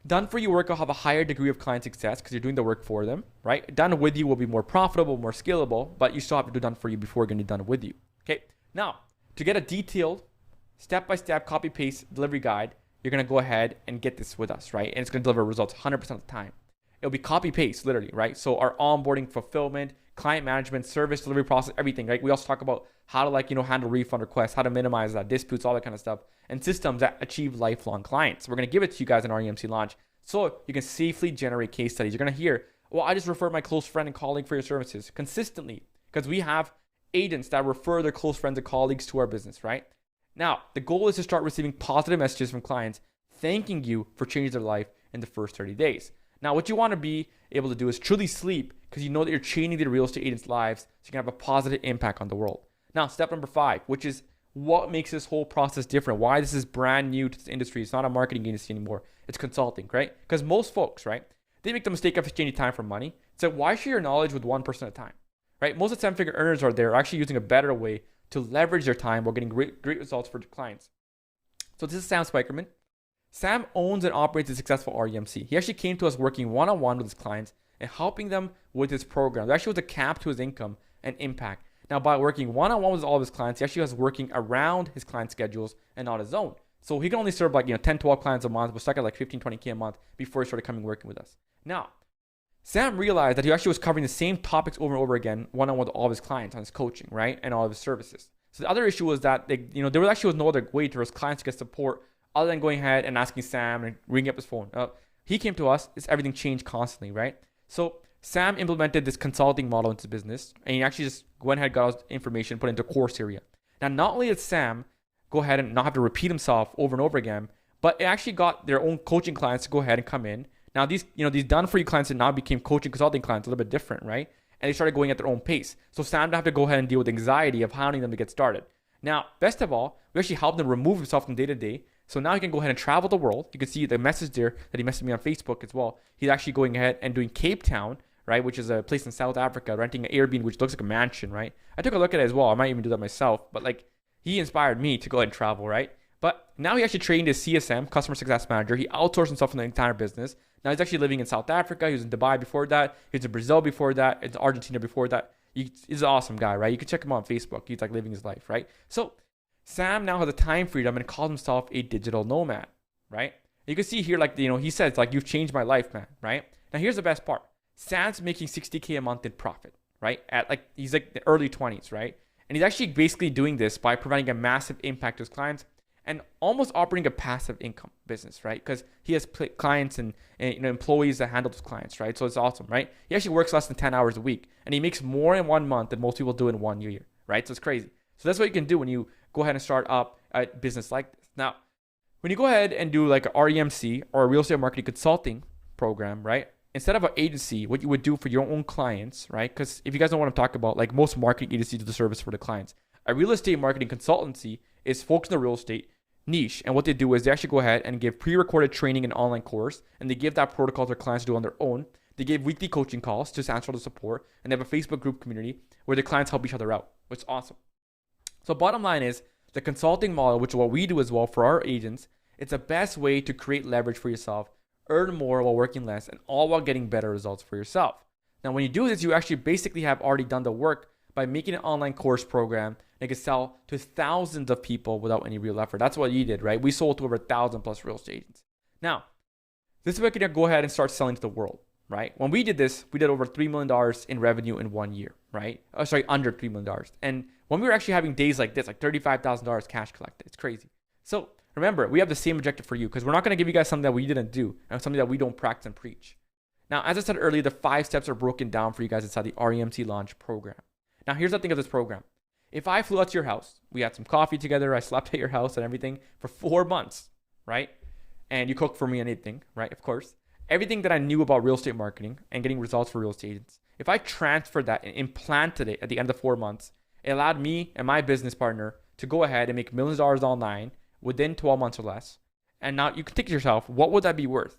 done-for-you work will have a higher degree of client success because you're doing the work for them, right? Done-with-you will be more profitable, more scalable, but you still have to do done-for-you before getting done with you. Okay, now, to get a detailed, step-by-step, copy-paste delivery guide, you're going to go ahead and get this with us, right? And it's going to deliver results 100% of the time. It'll be copy-paste, literally, right? So our onboarding, fulfillment, client management, service delivery process, everything, right? We also talk about how to handle refund requests, how to minimize that, disputes, all that kind of stuff, and systems that achieve lifelong clients. We're going to give it to you guys in our EMC launch so you can safely generate case studies. You're going to hear, well, I just referred my close friend and colleague for your services consistently because we have agents that refer their close friends and colleagues to our business, right? Now, the goal is to start receiving positive messages from clients thanking you for changing their life in the first 30 days. Now, what you want to be able to do is truly sleep because you know that you're changing the real estate agents' lives so you can have a positive impact on the world. Now, step number 5, which is what makes this whole process different, why this is brand new to this industry. It's not a marketing agency anymore. It's consulting, right? Because most folks, right, they make the mistake of exchanging time for money. So why share your knowledge with one person at a time, right? Most of the 7-figure earners are there actually using a better way to leverage their time while getting great results for their clients. So this is Sam Spikerman. Sam owns and operates a successful REMC. He actually came to us working one-on-one with his clients and helping them with his program. There actually was a cap to his income and impact. Now, by working one-on-one with all of his clients, he actually was working around his client schedules and on his own. So he can only serve 10, 12 clients a month, but stuck at 15, 20K a month before he started coming working with us. Now, Sam realized that he actually was covering the same topics over and over again, one-on-one with all of his clients on his coaching, right? And all of his services. So the other issue was that there was no other way for his clients to get support other than going ahead and asking Sam and ringing up his phone. He came to us. Everything changed constantly, right? So Sam implemented this consulting model into his business, and he actually just went ahead and got his information put into a course area. Now, not only did Sam go ahead and not have to repeat himself over and over again, but it actually got their own coaching clients to go ahead and come in. Now, these done-for-you clients that now became coaching consulting clients, a little bit different, right? And they started going at their own pace. So Sam didn't have to go ahead and deal with anxiety of hounding them to get started. Now, best of all, we actually helped him remove himself from day to day. So now he can go ahead and travel the world. You can see the message there that he messaged me on Facebook as well. He's actually going ahead and doing Cape Town, right, which is a place in South Africa, renting an Airbnb, which looks like a mansion, right? I took a look at it as well. I might even do that myself. But he inspired me to go ahead and travel, right? But now he actually trained as CSM, Customer Success Manager. He outsourced himself from the entire business. Now he's actually living in South Africa. He was in Dubai before that. He was in Brazil before that. In Argentina before that. He's an awesome guy, right? You can check him out on Facebook. He's living his life, right? So Sam now has a time freedom and calls himself a digital nomad, right? You can see here, he says, you've changed my life, man, right? Now here's the best part. Sam's making $60K a month in profit, right? He's the early 20s, right? And he's actually basically doing this by providing a massive impact to his clients and almost operating a passive income business, right? Because he has clients and employees that handle those clients, right? So it's awesome, right? He actually works less than 10 hours a week, and he makes more in 1 month than most people do in 1 year, right? So it's crazy. So that's what you can do when you go ahead and start up a business like this. Now, when you go ahead and do a REMC or a real estate marketing consulting program, right? Instead of an agency, what you would do for your own clients, right? Because if you guys don't want to talk about, most marketing agencies do the service for the clients. A real estate marketing consultancy is focused on the real estate niche. And what they do is they actually go ahead and give pre-recorded training and online course, and they give that protocol to their clients to do on their own. They give weekly coaching calls to answer the support, and they have a Facebook group community where the clients help each other out, which is awesome. So bottom line is the consulting model, which is what we do as well for our agents, it's the best way to create leverage for yourself, earn more while working less, and all while getting better results for yourself. Now, when you do this, you actually basically have already done the work by making an online course program that can sell to thousands of people without any real effort. That's what you did, right? We sold to over 1,000 plus real estate agents. Now, this is where you can go ahead and start selling to the world, right? When we did this, we did over $3 million in revenue in 1 year, right? Under $3 million. And when we were actually having days like this, $35,000 cash collected, it's crazy. So remember, we have the same objective for you because we're not going to give you guys something that we didn't do and something that we don't practice and preach. Now, as I said earlier, the 5 steps are broken down for you guys inside the REMC Launch program. Now, here's the thing of this program. If I flew out to your house, we had some coffee together, I slept at your house and everything for 4 months, right? And you cooked for me and anything, right? Of course. Everything that I knew about real estate marketing and getting results for real estate agents, if I transferred that and implanted it at the end of 4 months, it allowed me and my business partner to go ahead and make millions of dollars online within 12 months or less. And now you can think to yourself, what would that be worth?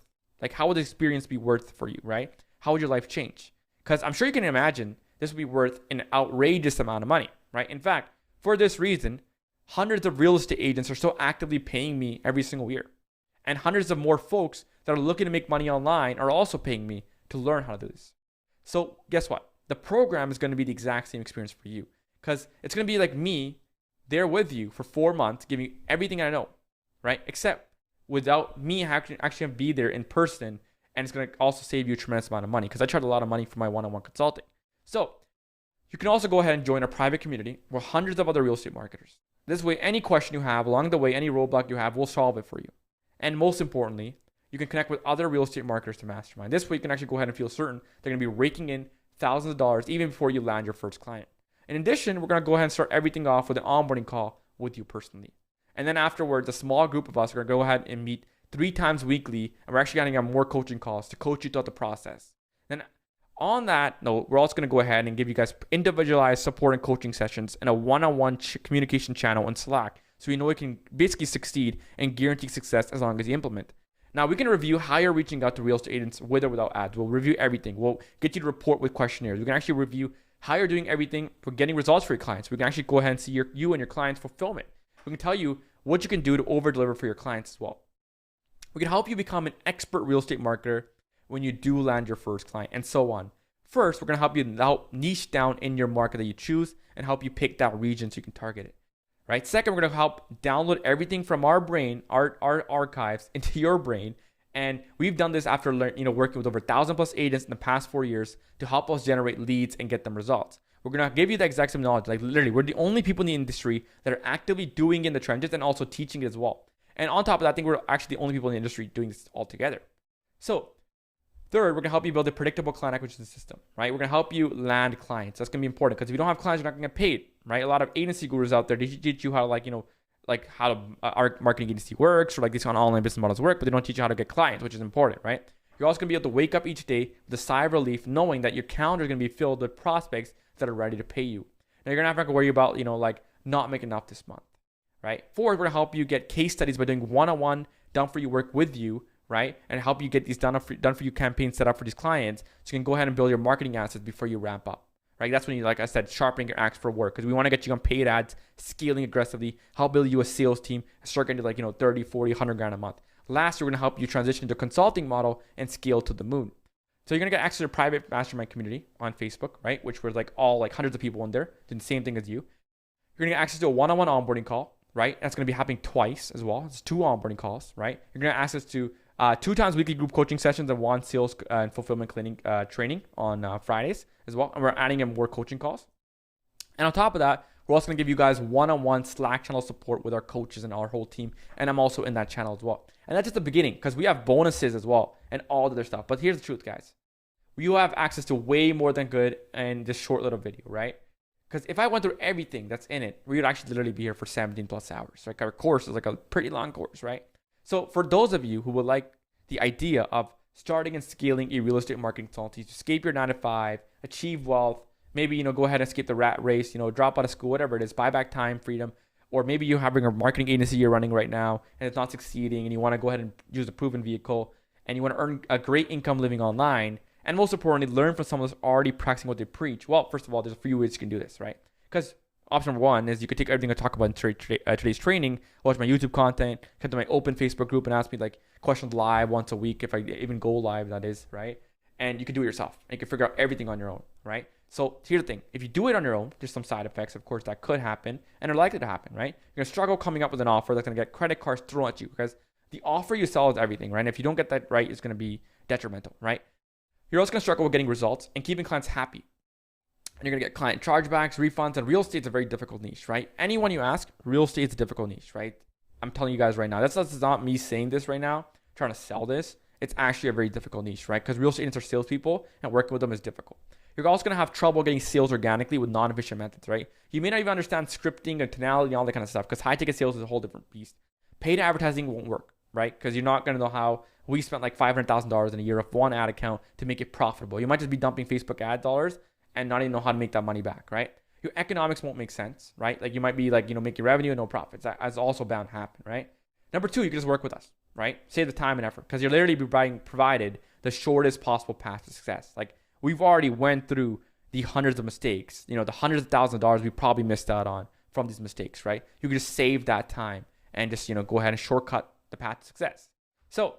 How would the experience be worth for you, right? How would your life change? Because I'm sure you can imagine this would be worth an outrageous amount of money, right? In fact, for this reason, hundreds of real estate agents are still actively paying me every single year. And hundreds of more folks that are looking to make money online are also paying me to learn how to do this. So guess what? The program is going to be the exact same experience for you because it's going to be like me there with you for 4 months, giving you everything I know, right? Except without me actually be there in person, and it's going to also save you a tremendous amount of money because I charge a lot of money for my one-on-one consulting. So you can also go ahead and join a private community with hundreds of other real estate marketers. This way, any question you have along the way, any roadblock you have, we'll solve it for you. And most importantly, you can connect with other real estate marketers to mastermind. This way, you can actually go ahead and feel certain they're going to be raking in thousands of dollars even before you land your first client. In addition, we're going to go ahead and start everything off with an onboarding call with you personally. And then afterwards, a small group of us are going to go ahead and meet 3 times weekly, and we're actually getting on more coaching calls to coach you throughout the process. Then on that note, we're also going to go ahead and give you guys individualized support and coaching sessions and a one-on-one communication channel in Slack, so you know you can basically succeed and guarantee success as long as you implement. Now, we can review how you're reaching out to real estate agents with or without ads. We'll review everything. We'll get you to report with questionnaires. We can actually review how you're doing everything for getting results for your clients. We can actually go ahead and see you and your clients' fulfillment. We can tell you what you can do to over-deliver for your clients as well. We can help you become an expert real estate marketer when you do land your first client, and so on. First, we're going to help you niche down in your market that you choose and help you pick that region so you can target it. Right? Second, we're going to help download everything from our brain, our archives, into your brain. And we've done this after working with over 1,000 plus agents in the past 4 years to help us generate leads and get them results. We're going to give you the exact same knowledge. Like literally, we're the only people in the industry that are actively doing in the trenches and also teaching it as well. And on top of that, I think we're actually the only people in the industry doing this all together. So third, we're going to help you build a predictable client acquisition system, right? We're going to help you land clients. That's going to be important because if you don't have clients, you're not going to get paid, right? A lot of agency gurus out there, they teach you how to how our marketing agency works, or like these kind of online business models work, but they don't teach you how to get clients, which is important, right? You're also going to be able to wake up each day with a sigh of relief, knowing that your calendar is going to be filled with prospects that are ready to pay you. Now, you're going to have to worry about, not making enough this month, right? Fourth, we're going to help you get case studies by doing one-on-one done-for-you work with you, right? And help you get these done-for-you campaigns set up for these clients so you can go ahead and build your marketing assets before you ramp up, right? That's when you, like I said, sharpening your axe for work, because we want to get you on paid ads, scaling aggressively, help build you a sales team, start getting to 30, 40, 100 grand a month. Last, we're going to help you transition to a consulting model and scale to the moon. So you're going to get access to a private mastermind community on Facebook, right? Which was hundreds of people in there doing the same thing as you. You're going to get access to a one-on-one onboarding call, right? That's going to be happening twice as well. It's 2 onboarding calls, right? You're going to have access to 2 times weekly group coaching sessions and 1 sales and fulfillment training on Fridays as well. And we're adding in more coaching calls. And on top of that, we're also going to give you guys one-on-one Slack channel support with our coaches and our whole team. And I'm also in that channel as well. And that's just the beginning, because we have bonuses as well and all the other stuff. But here's the truth, guys. You have access to way more than good in this short little video, right? Because if I went through everything that's in it, we would actually literally be here for 17 plus hours. Like, our course is like a pretty long course, right? So for those of you who would like the idea of starting and scaling a real estate marketing consultancy to escape your 9 to 5, achieve wealth, maybe, go ahead and skip the rat race, drop out of school, whatever it is, buy back time, freedom, or maybe you're having a marketing agency you're running right now and it's not succeeding and you want to go ahead and use a proven vehicle and you want to earn a great income living online, and most importantly, learn from someone that's already practicing what they preach. Well, first of all, there's a few ways you can do this, right? Because option number 1 is you could take everything I talk about in today's training, watch my YouTube content, come to my open Facebook group and ask me questions live once a week, if I even go live, that is, right? And you can do it yourself. And you can figure out everything on your own, right? So here's the thing. If you do it on your own, there's some side effects, of course, that could happen and are likely to happen, right? You're going to struggle coming up with an offer that's going to get credit cards thrown at you, because the offer you sell is everything, right? And if you don't get that right, it's going to be detrimental, right? You're also going to struggle with getting results and keeping clients happy. And you're going to get client chargebacks, refunds, and real estate's a very difficult niche, right? Anyone you ask, real estate's a difficult niche, right? I'm telling you guys right now, that's not me saying this right now, trying to sell this. It's actually a very difficult niche, right? Because real estate agents are salespeople and working with them is difficult. You're also going to have trouble getting sales organically with non-efficient methods, right? You may not even understand scripting and tonality and all that kind of stuff, because high-ticket sales is a whole different beast. Paid advertising won't work, right? Because you're not going to know how we spent $500,000 in a year of one ad account to make it profitable. You might just be dumping Facebook ad dollars and not even know how to make that money back, right? Your economics won't make sense, right? You might be making revenue and no profits. That's also bound to happen, right? Number 2, you can just work with us, right? Save the time and effort, because you're literally provided the shortest possible path to success. We've already went through the hundreds of mistakes, the hundreds of thousands of dollars we probably missed out on from these mistakes, right? You can just save that time and just, go ahead and shortcut the path to success. So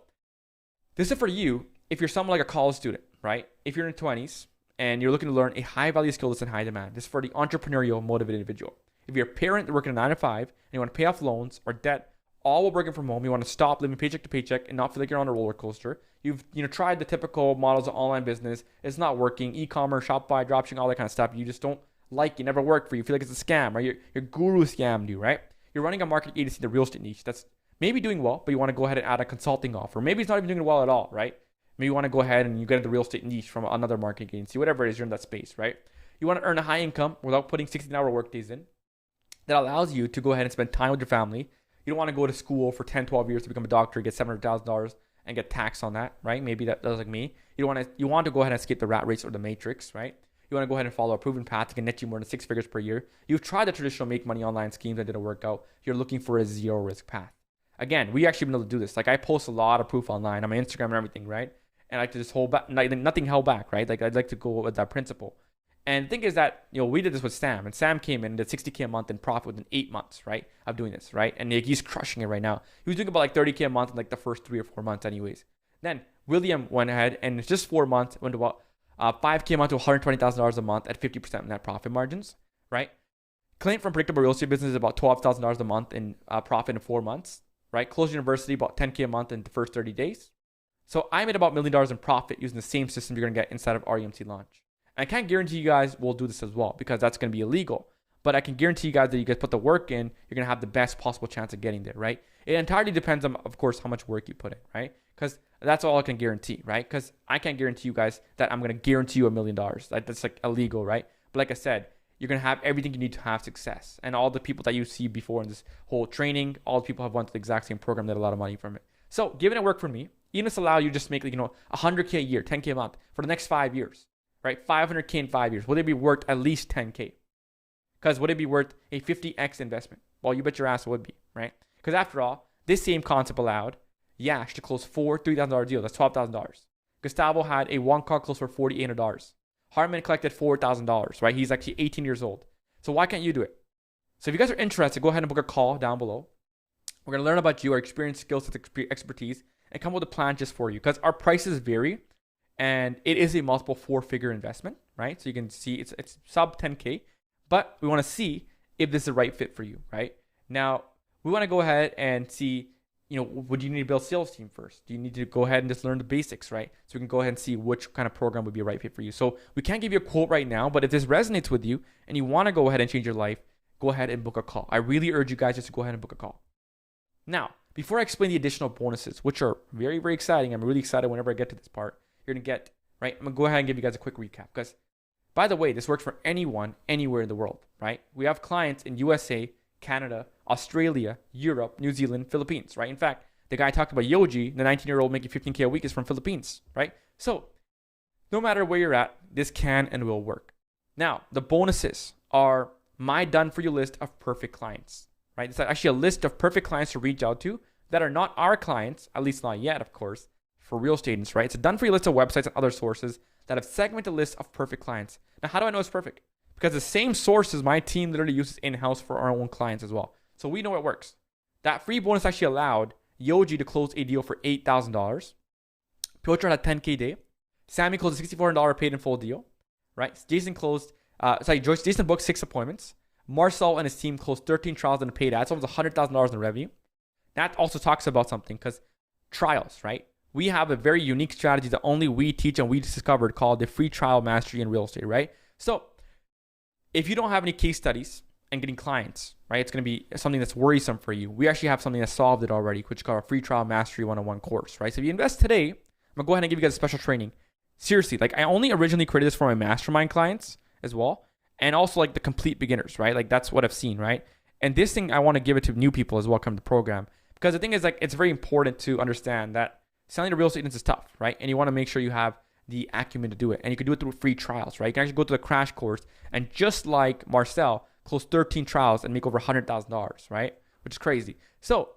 this is for you if you're someone like a college student, right? If you're in your 20s and you're looking to learn a high-value skill that's in high demand. This is for the entrepreneurial, motivated individual. If you're a parent working a 9 to 5 and you want to pay off loans or debt, all while working from home, you want to stop living paycheck to paycheck and not feel like you're on a roller coaster. You've tried the typical models of online business. It's not working. E-commerce, Shopify, dropshipping, all that kind of stuff. You just don't like it. Never worked for you. You feel like it's a scam, right? Your guru scammed you, right? You're running a marketing agency in the real estate niche that's maybe doing well, but you want to go ahead and add a consulting offer. Maybe it's not even doing well at all, right? Maybe you want to go ahead and you get into the real estate niche from another marketing agency, whatever it is, you're in that space, right? You want to earn a high income without putting 16-hour work days in. That allows you to go ahead and spend time with your family. You don't want to go to school for 10, 12 years to become a doctor, get $700,000 and get taxed on that, right? Maybe that does like me. You want to go ahead and escape the rat race or the matrix, right? You want to go ahead and follow a proven path that can net you more than 6 figures per year. You've tried the traditional make money online schemes that didn't work out. You're looking for a zero risk path. Again, we actually been able to do this. Like I post a lot of proof online on my Instagram and everything, right? And I like to just hold back, nothing held back, right? Like I'd like to go with that principle. And the thing is that, we did this with Sam, and Sam came in and did $60K a month in profit within 8 months, right, of doing this, right? And he's crushing it right now. He was doing about like $30K a month in like the first 3 or 4 months anyways. Then William went ahead and in just 4 months went to about $5K a month to $120,000 a month at 50% net profit margins, right? Clint from Predictable Real Estate Business is about $12,000 a month in profit in 4 months, right? Close University, about $10K a month in the first 30 days. So I made about $1 million in profit using the same system you're going to get inside of REMT Launch. And I can't guarantee you guys will do this as well because that's going to be illegal. But I can guarantee you guys that you guys put the work in, you're going to have the best possible chance of getting there, right? It entirely depends on, of course, how much work you put in, right? Because that's all I can guarantee, right? Because I can't guarantee you guys that I'm going to guarantee you $1 million. That's like illegal, right? But like I said, you're going to have everything you need to have success. And all the people that you see before in this whole training, all the people have went to the exact same program, that a lot of money from it. So given it worked for me, even if it's allow you just make like, $100K a year, $10K a month for the next 5 years, right? $500K in 5 years. Would it be worth at least $10K? Because would it be worth a 50x investment? Well, you bet your ass it would be, right? Because after all, this same concept allowed Yash to close 4 $3,000 deals. That's $12,000. Gustavo had a one car close for $4,800. Hartman collected $4,000, right? He's actually 18 years old. So why can't you do it? So if you guys are interested, go ahead and book a call down below. We're going to learn about you, our experience, skills, expertise, and come up with a plan just for you. Because our prices vary, and it is a multiple 4-figure investment, right? So you can see it's sub 10K, but we want to see if this is the right fit for you, right? Now, we want to go ahead and see, would you need to build a sales team first? Do you need to go ahead and just learn the basics, right? So we can go ahead and see which kind of program would be a right fit for you. So we can't give you a quote right now, but if this resonates with you and you want to go ahead and change your life, go ahead and book a call. I really urge you guys just to go ahead and book a call. Now, before I explain the additional bonuses, which are very, very exciting, I'm really excited whenever I get to this part, you're going to get, right? I'm going to go ahead and give you guys a quick recap because, by the way, this works for anyone, anywhere in the world, right? We have clients in USA, Canada, Australia, Europe, New Zealand, Philippines, right? In fact, the guy I talked about, Yoji, the 19-year-old making 15K a week, is from Philippines, right? So no matter where you're at, this can and will work. Now, the bonuses are my done-for-you list of perfect clients, right? It's actually a list of perfect clients to reach out to that are not our clients, at least not yet, of course, for real estate agents, right? It's a done-for-you list of websites and other sources that have segmented lists of perfect clients. Now, how do I know it's perfect? Because the same sources my team literally uses in-house for our own clients as well. So we know it works. That free bonus actually allowed Yoji to close a deal for $8,000. Piotr had a 10K day. Sammy closed a $6,400 paid in full deal, right? Jason booked 6 appointments. Marcel and his team closed 13 trials and a paid ad. So almost $100,000 in revenue. That also talks about something because trials, right? We have a very unique strategy that only we teach and we discovered called the free trial mastery in real estate, right? So if you don't have any case studies and getting clients, right, it's going to be something that's worrisome for you. We actually have something that solved it already, which is called a free trial mastery 101 course, right? So if you invest today, I'm going to go ahead and give you guys a special training. Seriously, like I only originally created this for my mastermind clients as well. And also like the complete beginners, right? Like that's what I've seen, right? And this thing, I want to give it to new people as well come to the program. Because the thing is like, it's very important to understand that selling to real estate agents is tough, right? And you want to make sure you have the acumen to do it. And you can do it through free trials, right? You can actually go to the crash course and just like Marcel, close 13 trials and make over $100,000, right? Which is crazy. So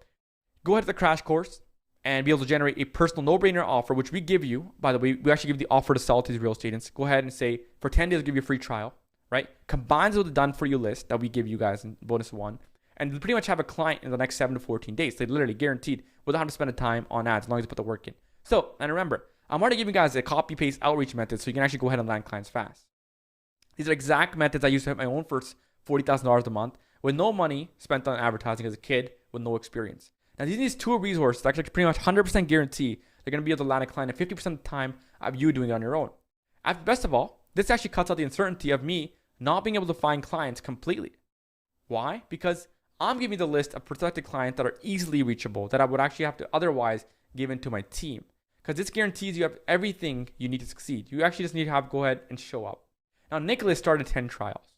go ahead to the crash course and be able to generate a personal no-brainer offer, which we give you. By the way, we actually give the offer to sell to these real estate agents. Go ahead and say, for 10 days, we'll give you a free trial, right? Combines with the done-for-you list that we give you guys in bonus 1. And you pretty much have a client in the next 7 to 14 days. They literally guaranteed without having to spend the time on ads as long as you put the work in. So, and remember, I'm already giving you guys a copy-paste outreach method so you can actually go ahead and land clients fast. These are exact methods I used to have my own first $40,000 a month with no money spent on advertising as a kid with no experience. Now, these 2 resources actually pretty much 100% guarantee they're going to be able to land a client at 50% of the time of you doing it on your own. Best of all, this actually cuts out the uncertainty of me not being able to find clients completely. Why? Because I'm giving the list of protected clients that are easily reachable that I would actually have to otherwise give into my team. Because this guarantees you have everything you need to succeed. You actually just need to go ahead and show up. Now, Nicholas started 10 trials.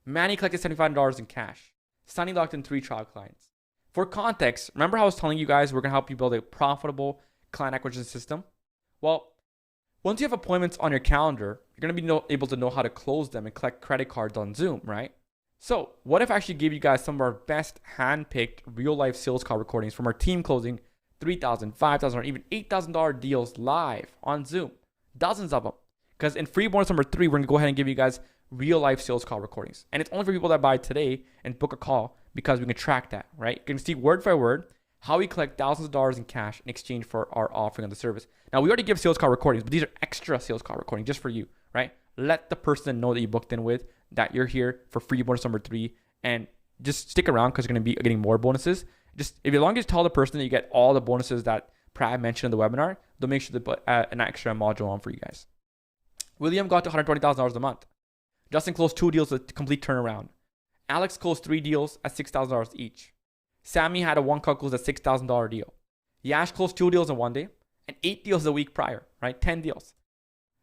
Manny collected $75 in cash. Sunny locked in 3 trial clients. For context, remember how I was telling you guys we're going to help you build a profitable client acquisition system? Well, once you have appointments on your calendar, you're going to be able to know how to close them and collect credit cards on Zoom, right? So what if I actually gave you guys some of our best hand-picked real-life sales call recordings from our team closing $3,000, $5,000, or even $8,000 deals live on Zoom? Dozens of them. Because in free bonus number 3, we're going to go ahead and give you guys real-life sales call recordings. And it's only for people that buy today and book a call because we can track that, right? You can see word by word how we collect thousands of dollars in cash in exchange for our offering on the service. Now, we already give sales call recordings, but these are extra sales call recordings just for you, right? Let the person know that you booked in with, that you're here for free bonus number 3, and just stick around because you're going to be getting more bonuses. Just if as long as you tell the person that you get all the bonuses that Prav mentioned in the webinar, they'll make sure to put an extra module on for you guys. William got to $120,000 a month. Justin closed 2 deals with complete turnaround. Alex closed 3 deals at $6,000 each. Sammy had a 1 call close at $6,000 deal. Yash closed 2 deals in 1 day and 8 deals a week prior, right? 10 deals.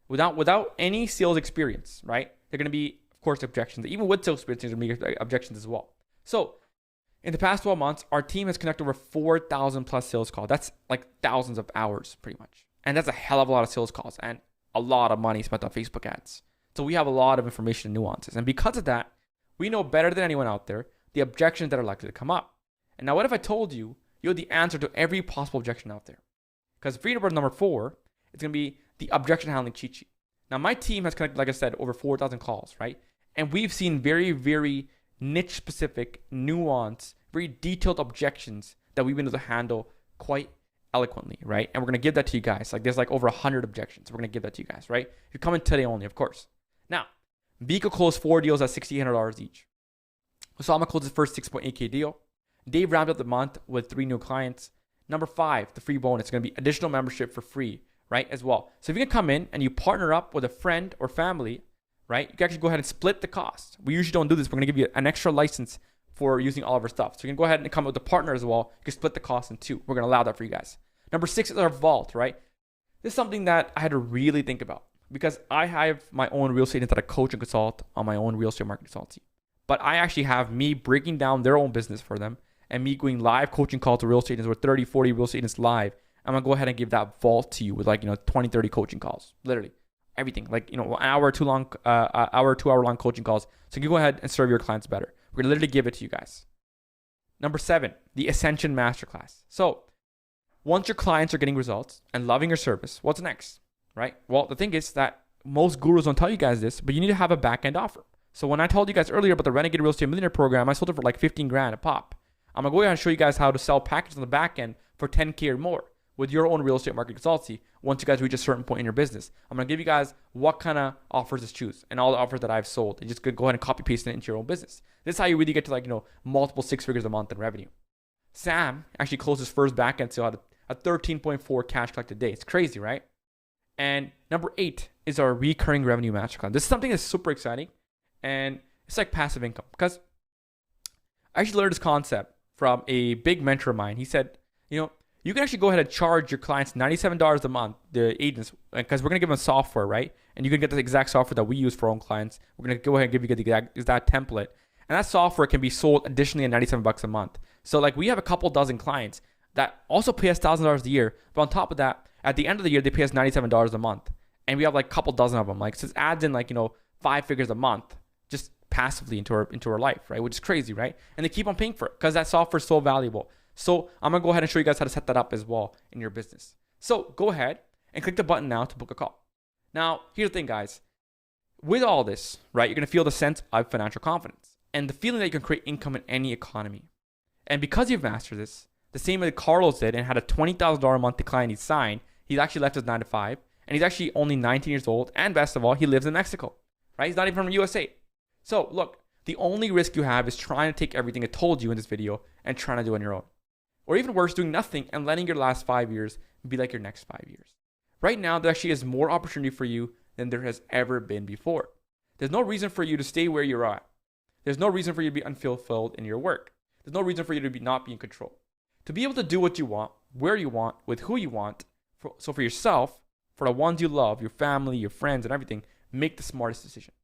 Without any sales experience, right? They're going to be, of course, objections. Even with sales experience, there's going to be objections as well. So in the past 12 months, our team has connected over 4,000 plus sales calls. That's like thousands of hours pretty much. And that's a hell of a lot of sales calls and a lot of money spent on Facebook ads. So we have a lot of information and nuances. And because of that, we know better than anyone out there the objections that are likely to come up. And now what if I told you you had the answer to every possible objection out there? Because free number 4, it's going to be the objection handling cheat sheet. Now my team has connected, like I said, over 4,000 calls, right? And we've seen very, very niche specific, nuanced, very detailed objections that we've been able to handle quite eloquently, right? And we're going to give that to you guys. Like there's like over 100 objections. We're going to give that to you guys, right? You're coming today only, of course. Now, Vika closed 4 deals at $6,800 each. Osama closed his first 6.8K deal. Dave rounded up the month with 3 new clients. Number 5, the free bonus. It's going to be additional membership for free, right, as well. So if you can come in and you partner up with a friend or family, right, you can actually go ahead and split the cost. We usually don't do this. We're going to give you an extra license for using all of our stuff. So you can go ahead and come up with a partner as well. You can split the cost in 2. We're going to allow that for you guys. Number 6 is our vault, right? This is something that I had to really think about because I have my own real estate agents that I coach and consult on my own real estate marketing consultancy. But I actually have me breaking down their own business for them and me going live coaching calls to real estate agents with 30, 40 real estate agents live. I'm going to go ahead and give that vault to you with 20, 30 coaching calls. Literally everything. An hour, 2 hour long coaching calls. So you can go ahead and serve your clients better. We're going to literally give it to you guys. Number 7, the Ascension Masterclass. So once your clients are getting results and loving your service, what's next, right? Well, the thing is that most gurus don't tell you guys this, but you need to have a back-end offer. So when I told you guys earlier about the Renegade Real Estate Millionaire program, I sold it for like 15 grand a pop. I'm going to go ahead and show you guys how to sell packages on the back end for 10K or more with your own real estate marketing consultancy once you guys reach a certain point in your business. I'm going to give you guys what kind of offers to choose and all the offers that I've sold. And just go ahead and copy paste it into your own business. This is how you really get to multiple 6 figures a month in revenue. Sam actually closed his first back end sale at a 13.4 cash collected day. It's crazy, right? And number 8 is our recurring revenue masterclass. This is something that's super exciting and it's like passive income because I actually learned this concept from a big mentor of mine. He said, you can actually go ahead and charge your clients $97 a month, the agents, because we're going to give them software, right? And you can get the exact software that we use for our own clients. We're going to go ahead and give you the exact template. And that software can be sold additionally at $97 a month. So we have a couple dozen clients that also pay us $1,000 a year. But on top of that, at the end of the year, they pay us $97 a month. And we have a couple dozen of them. So it adds in 5 figures a month just passively into our life, right? Which is crazy, right? And they keep on paying for it because that software is so valuable. So I'm going to go ahead and show you guys how to set that up as well in your business. So go ahead and click the button now to book a call. Now, here's the thing, guys. With all this, right, you're going to feel the sense of financial confidence and the feeling that you can create income in any economy. And because you've mastered this, the same way Carlos did and had a $20,000 a month decline he signed, he's actually left his 9 to 5 and he's actually only 19 years old. And best of all, he lives in Mexico, right? He's not even from the USA. So look, the only risk you have is trying to take everything I told you in this video and trying to do it on your own. Or even worse, doing nothing and letting your last 5 years be like your next 5 years. Right now, there actually is more opportunity for you than there has ever been before. There's no reason for you to stay where you're at. There's no reason for you to be unfulfilled in your work. There's no reason for you to not be in control. To be able to do what you want, where you want, with who you want, so for yourself, for the ones you love, your family, your friends, and everything, make the smartest decision.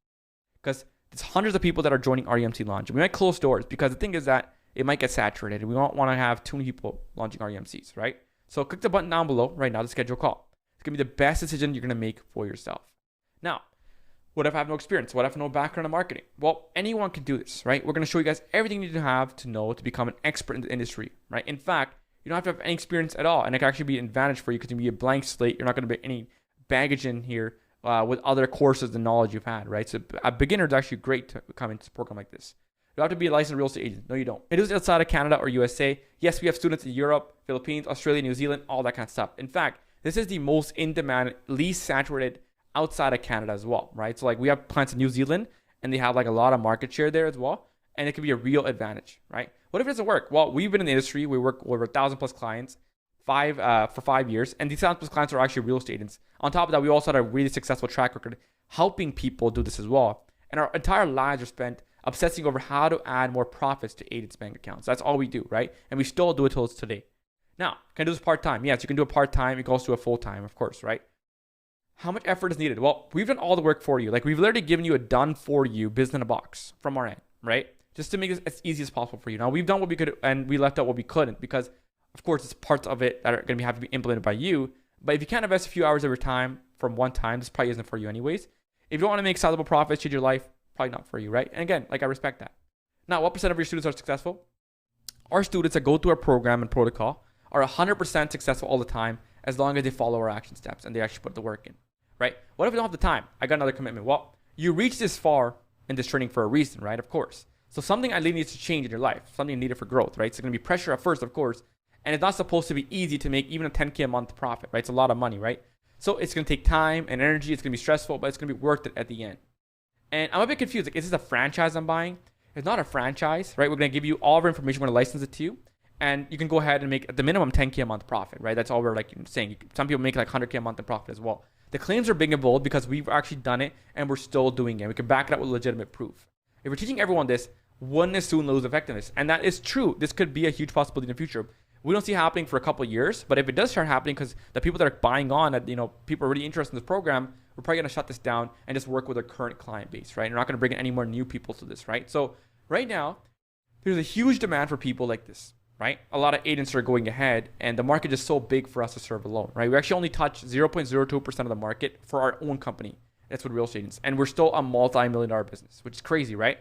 Because there's hundreds of people that are joining REMC Launch. We might close doors because the thing is that it might get saturated. We don't want to have too many people launching REMCs, right? So click the button down below right now to schedule a call. It's going to be the best decision you're going to make for yourself. Now, what if I have no experience? What if I have no background in marketing? Well, anyone can do this, right? We're going to show you guys everything you need to have to know to become an expert in the industry, right? In fact, you don't have to have any experience at all, and it can actually be an advantage for you because you're going to be a blank slate. You're not going to be any baggage in here with other courses and knowledge you've had, right? So a beginner is actually great to come into a program like this. You don't have to be a licensed real estate agent. No, you don't. It is outside of Canada or USA. Yes, we have students in Europe, Philippines, Australia, New Zealand, all that kind of stuff. In fact, this is the most in-demand, least saturated outside of Canada as well, right? So like we have clients in New Zealand and they have like a lot of market share there as well. And it can be a real advantage, right? What if it doesn't work? Well, we've been in the industry. We work with over 1,000 plus clients for 5 years. And these 1,000 plus clients are actually real estate agents. On top of that, we also had a really successful track record helping people do this as well. And our entire lives are spent obsessing over how to add more profits to agents' bank accounts. That's all we do, right? And we still do it till today. Now, can I do this part-time? Yes, you can do it part-time. You can also do it full-time, of course, right? How much effort is needed? Well, we've done all the work for you. Like we've literally given you a done-for-you business in a box from our end, right? Just to make this as easy as possible for you. Now, we've done what we could and we left out what we couldn't because, of course, it's parts of it that are going to have to be implemented by you. But if you can't invest a few hours of your time from one time, this probably isn't for you anyways. If you don't want to make sizable profits, change your life, probably not for you, right? And again, like I respect that. Now, what percent of your students are successful? Our students that go through our program and protocol are 100% successful all the time as long as they follow our action steps and they actually put the work in, right? What if you don't have the time? I got another commitment. Well, you reached this far in this training for a reason, right? Of course. So something ideally needs to change in your life, something needed for growth, right? It's going to be pressure at first, of course, and it's not supposed to be easy to make even a 10K a month profit, right? It's a lot of money, right? So it's going to take time and energy. It's going to be stressful, but it's going to be worth it at the end. And I'm a bit confused. Like, is this a franchise I'm buying? It's not a franchise, right? We're going to give you all of our information. We're going to license it to you. And you can go ahead and make at the minimum 10K a month profit, right? That's all we're like saying. Some people make like 100K a month in profit as well. The claims are big and bold because we've actually done it and we're still doing it. We can back it up with legitimate proof. If we're teaching everyone this, wouldn't it soon lose effectiveness? And that is true. This could be a huge possibility in the future. We don't see it happening for a couple of years, but if it does start happening, because the people that are buying on, people are really interested in this program, we're probably going to shut this down and just work with our current client base, right? We're not going to bring in any more new people to this, right? So right now, there's a huge demand for people like this, right? A lot of agents are going ahead, and the market is so big for us to serve alone, right? We actually only touch 0.02% of the market for our own company. That's with real estate agents, and we're still a multi-million-dollar business, which is crazy, right?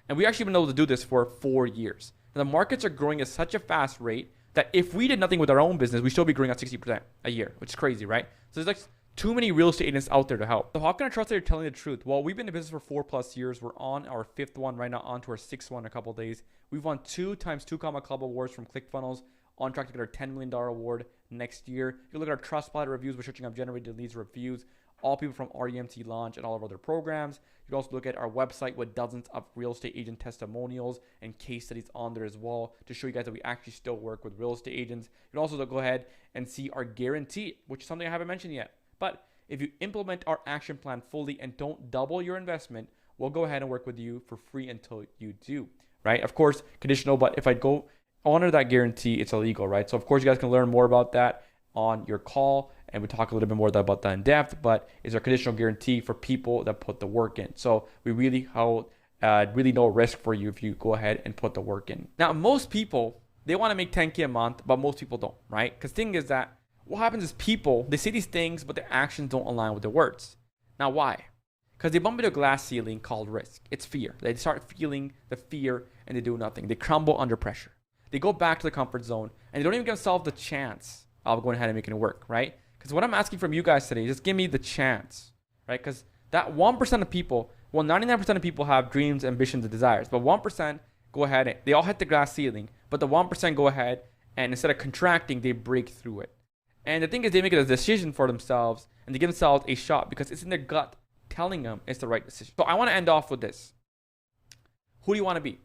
And we actually been able to do this for 4 years. And the markets are growing at such a fast rate that if we did nothing with our own business, we still be growing at 60% a year, which is crazy, right? So there's like too many real estate agents out there to help. So how can I trust that you're telling the truth? Well, we've been in business for 4+ years. We're on our 5th one right now, on to our 6th one in a couple of days. We've won 2 times 2 Comma Club awards from ClickFunnels, on track to get our $10 million award next year. You look at our Trustpilot reviews, we're searching up generated leads reviews, all people from REMT Launch and all of our other programs. You can also look at our website with dozens of real estate agent testimonials and case studies on there as well to show you guys that we actually still work with real estate agents. You can also go ahead and see our guarantee, which is something I haven't mentioned yet. But if you implement our action plan fully and don't double your investment, we'll go ahead and work with you for free until you do, right? Of course, conditional, but if I go honor that guarantee, it's illegal, right? So of course, you guys can learn more about that on your call, and we talk a little bit more about that in depth, but it's our conditional guarantee for people that put the work in. So we really hold really no risk for you if you go ahead and put the work in. Now, most people, they want to make 10K a month, but most people don't, right? Because the thing is that what happens is people, they say these things, but their actions don't align with their words. Now, why? Because they bump into a glass ceiling called risk. It's fear. They start feeling the fear and they do nothing. They crumble under pressure. They go back to the comfort zone and they don't even give themselves the chance of going ahead and making it work, right? Because what I'm asking from you guys today is just give me the chance, right? Because that 1% of people, well, 99% of people have dreams, ambitions, and desires, but 1% go ahead and they all hit the glass ceiling, but the 1% go ahead and instead of contracting, they break through it. And the thing is, they make it a decision for themselves and they give themselves a shot because it's in their gut telling them it's the right decision. So I want to end off with this. Who do you want to be?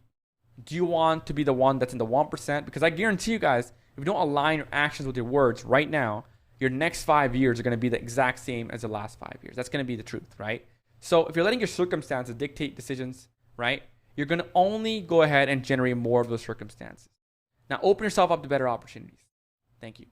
Do you want to be the one that's in the 1%? Because I guarantee you guys, if you don't align your actions with your words right now, your next 5 years are going to be the exact same as the last 5 years. That's going to be the truth, right? So if you're letting your circumstances dictate decisions, right, you're going to only go ahead and generate more of those circumstances. Now open yourself up to better opportunities. Thank you.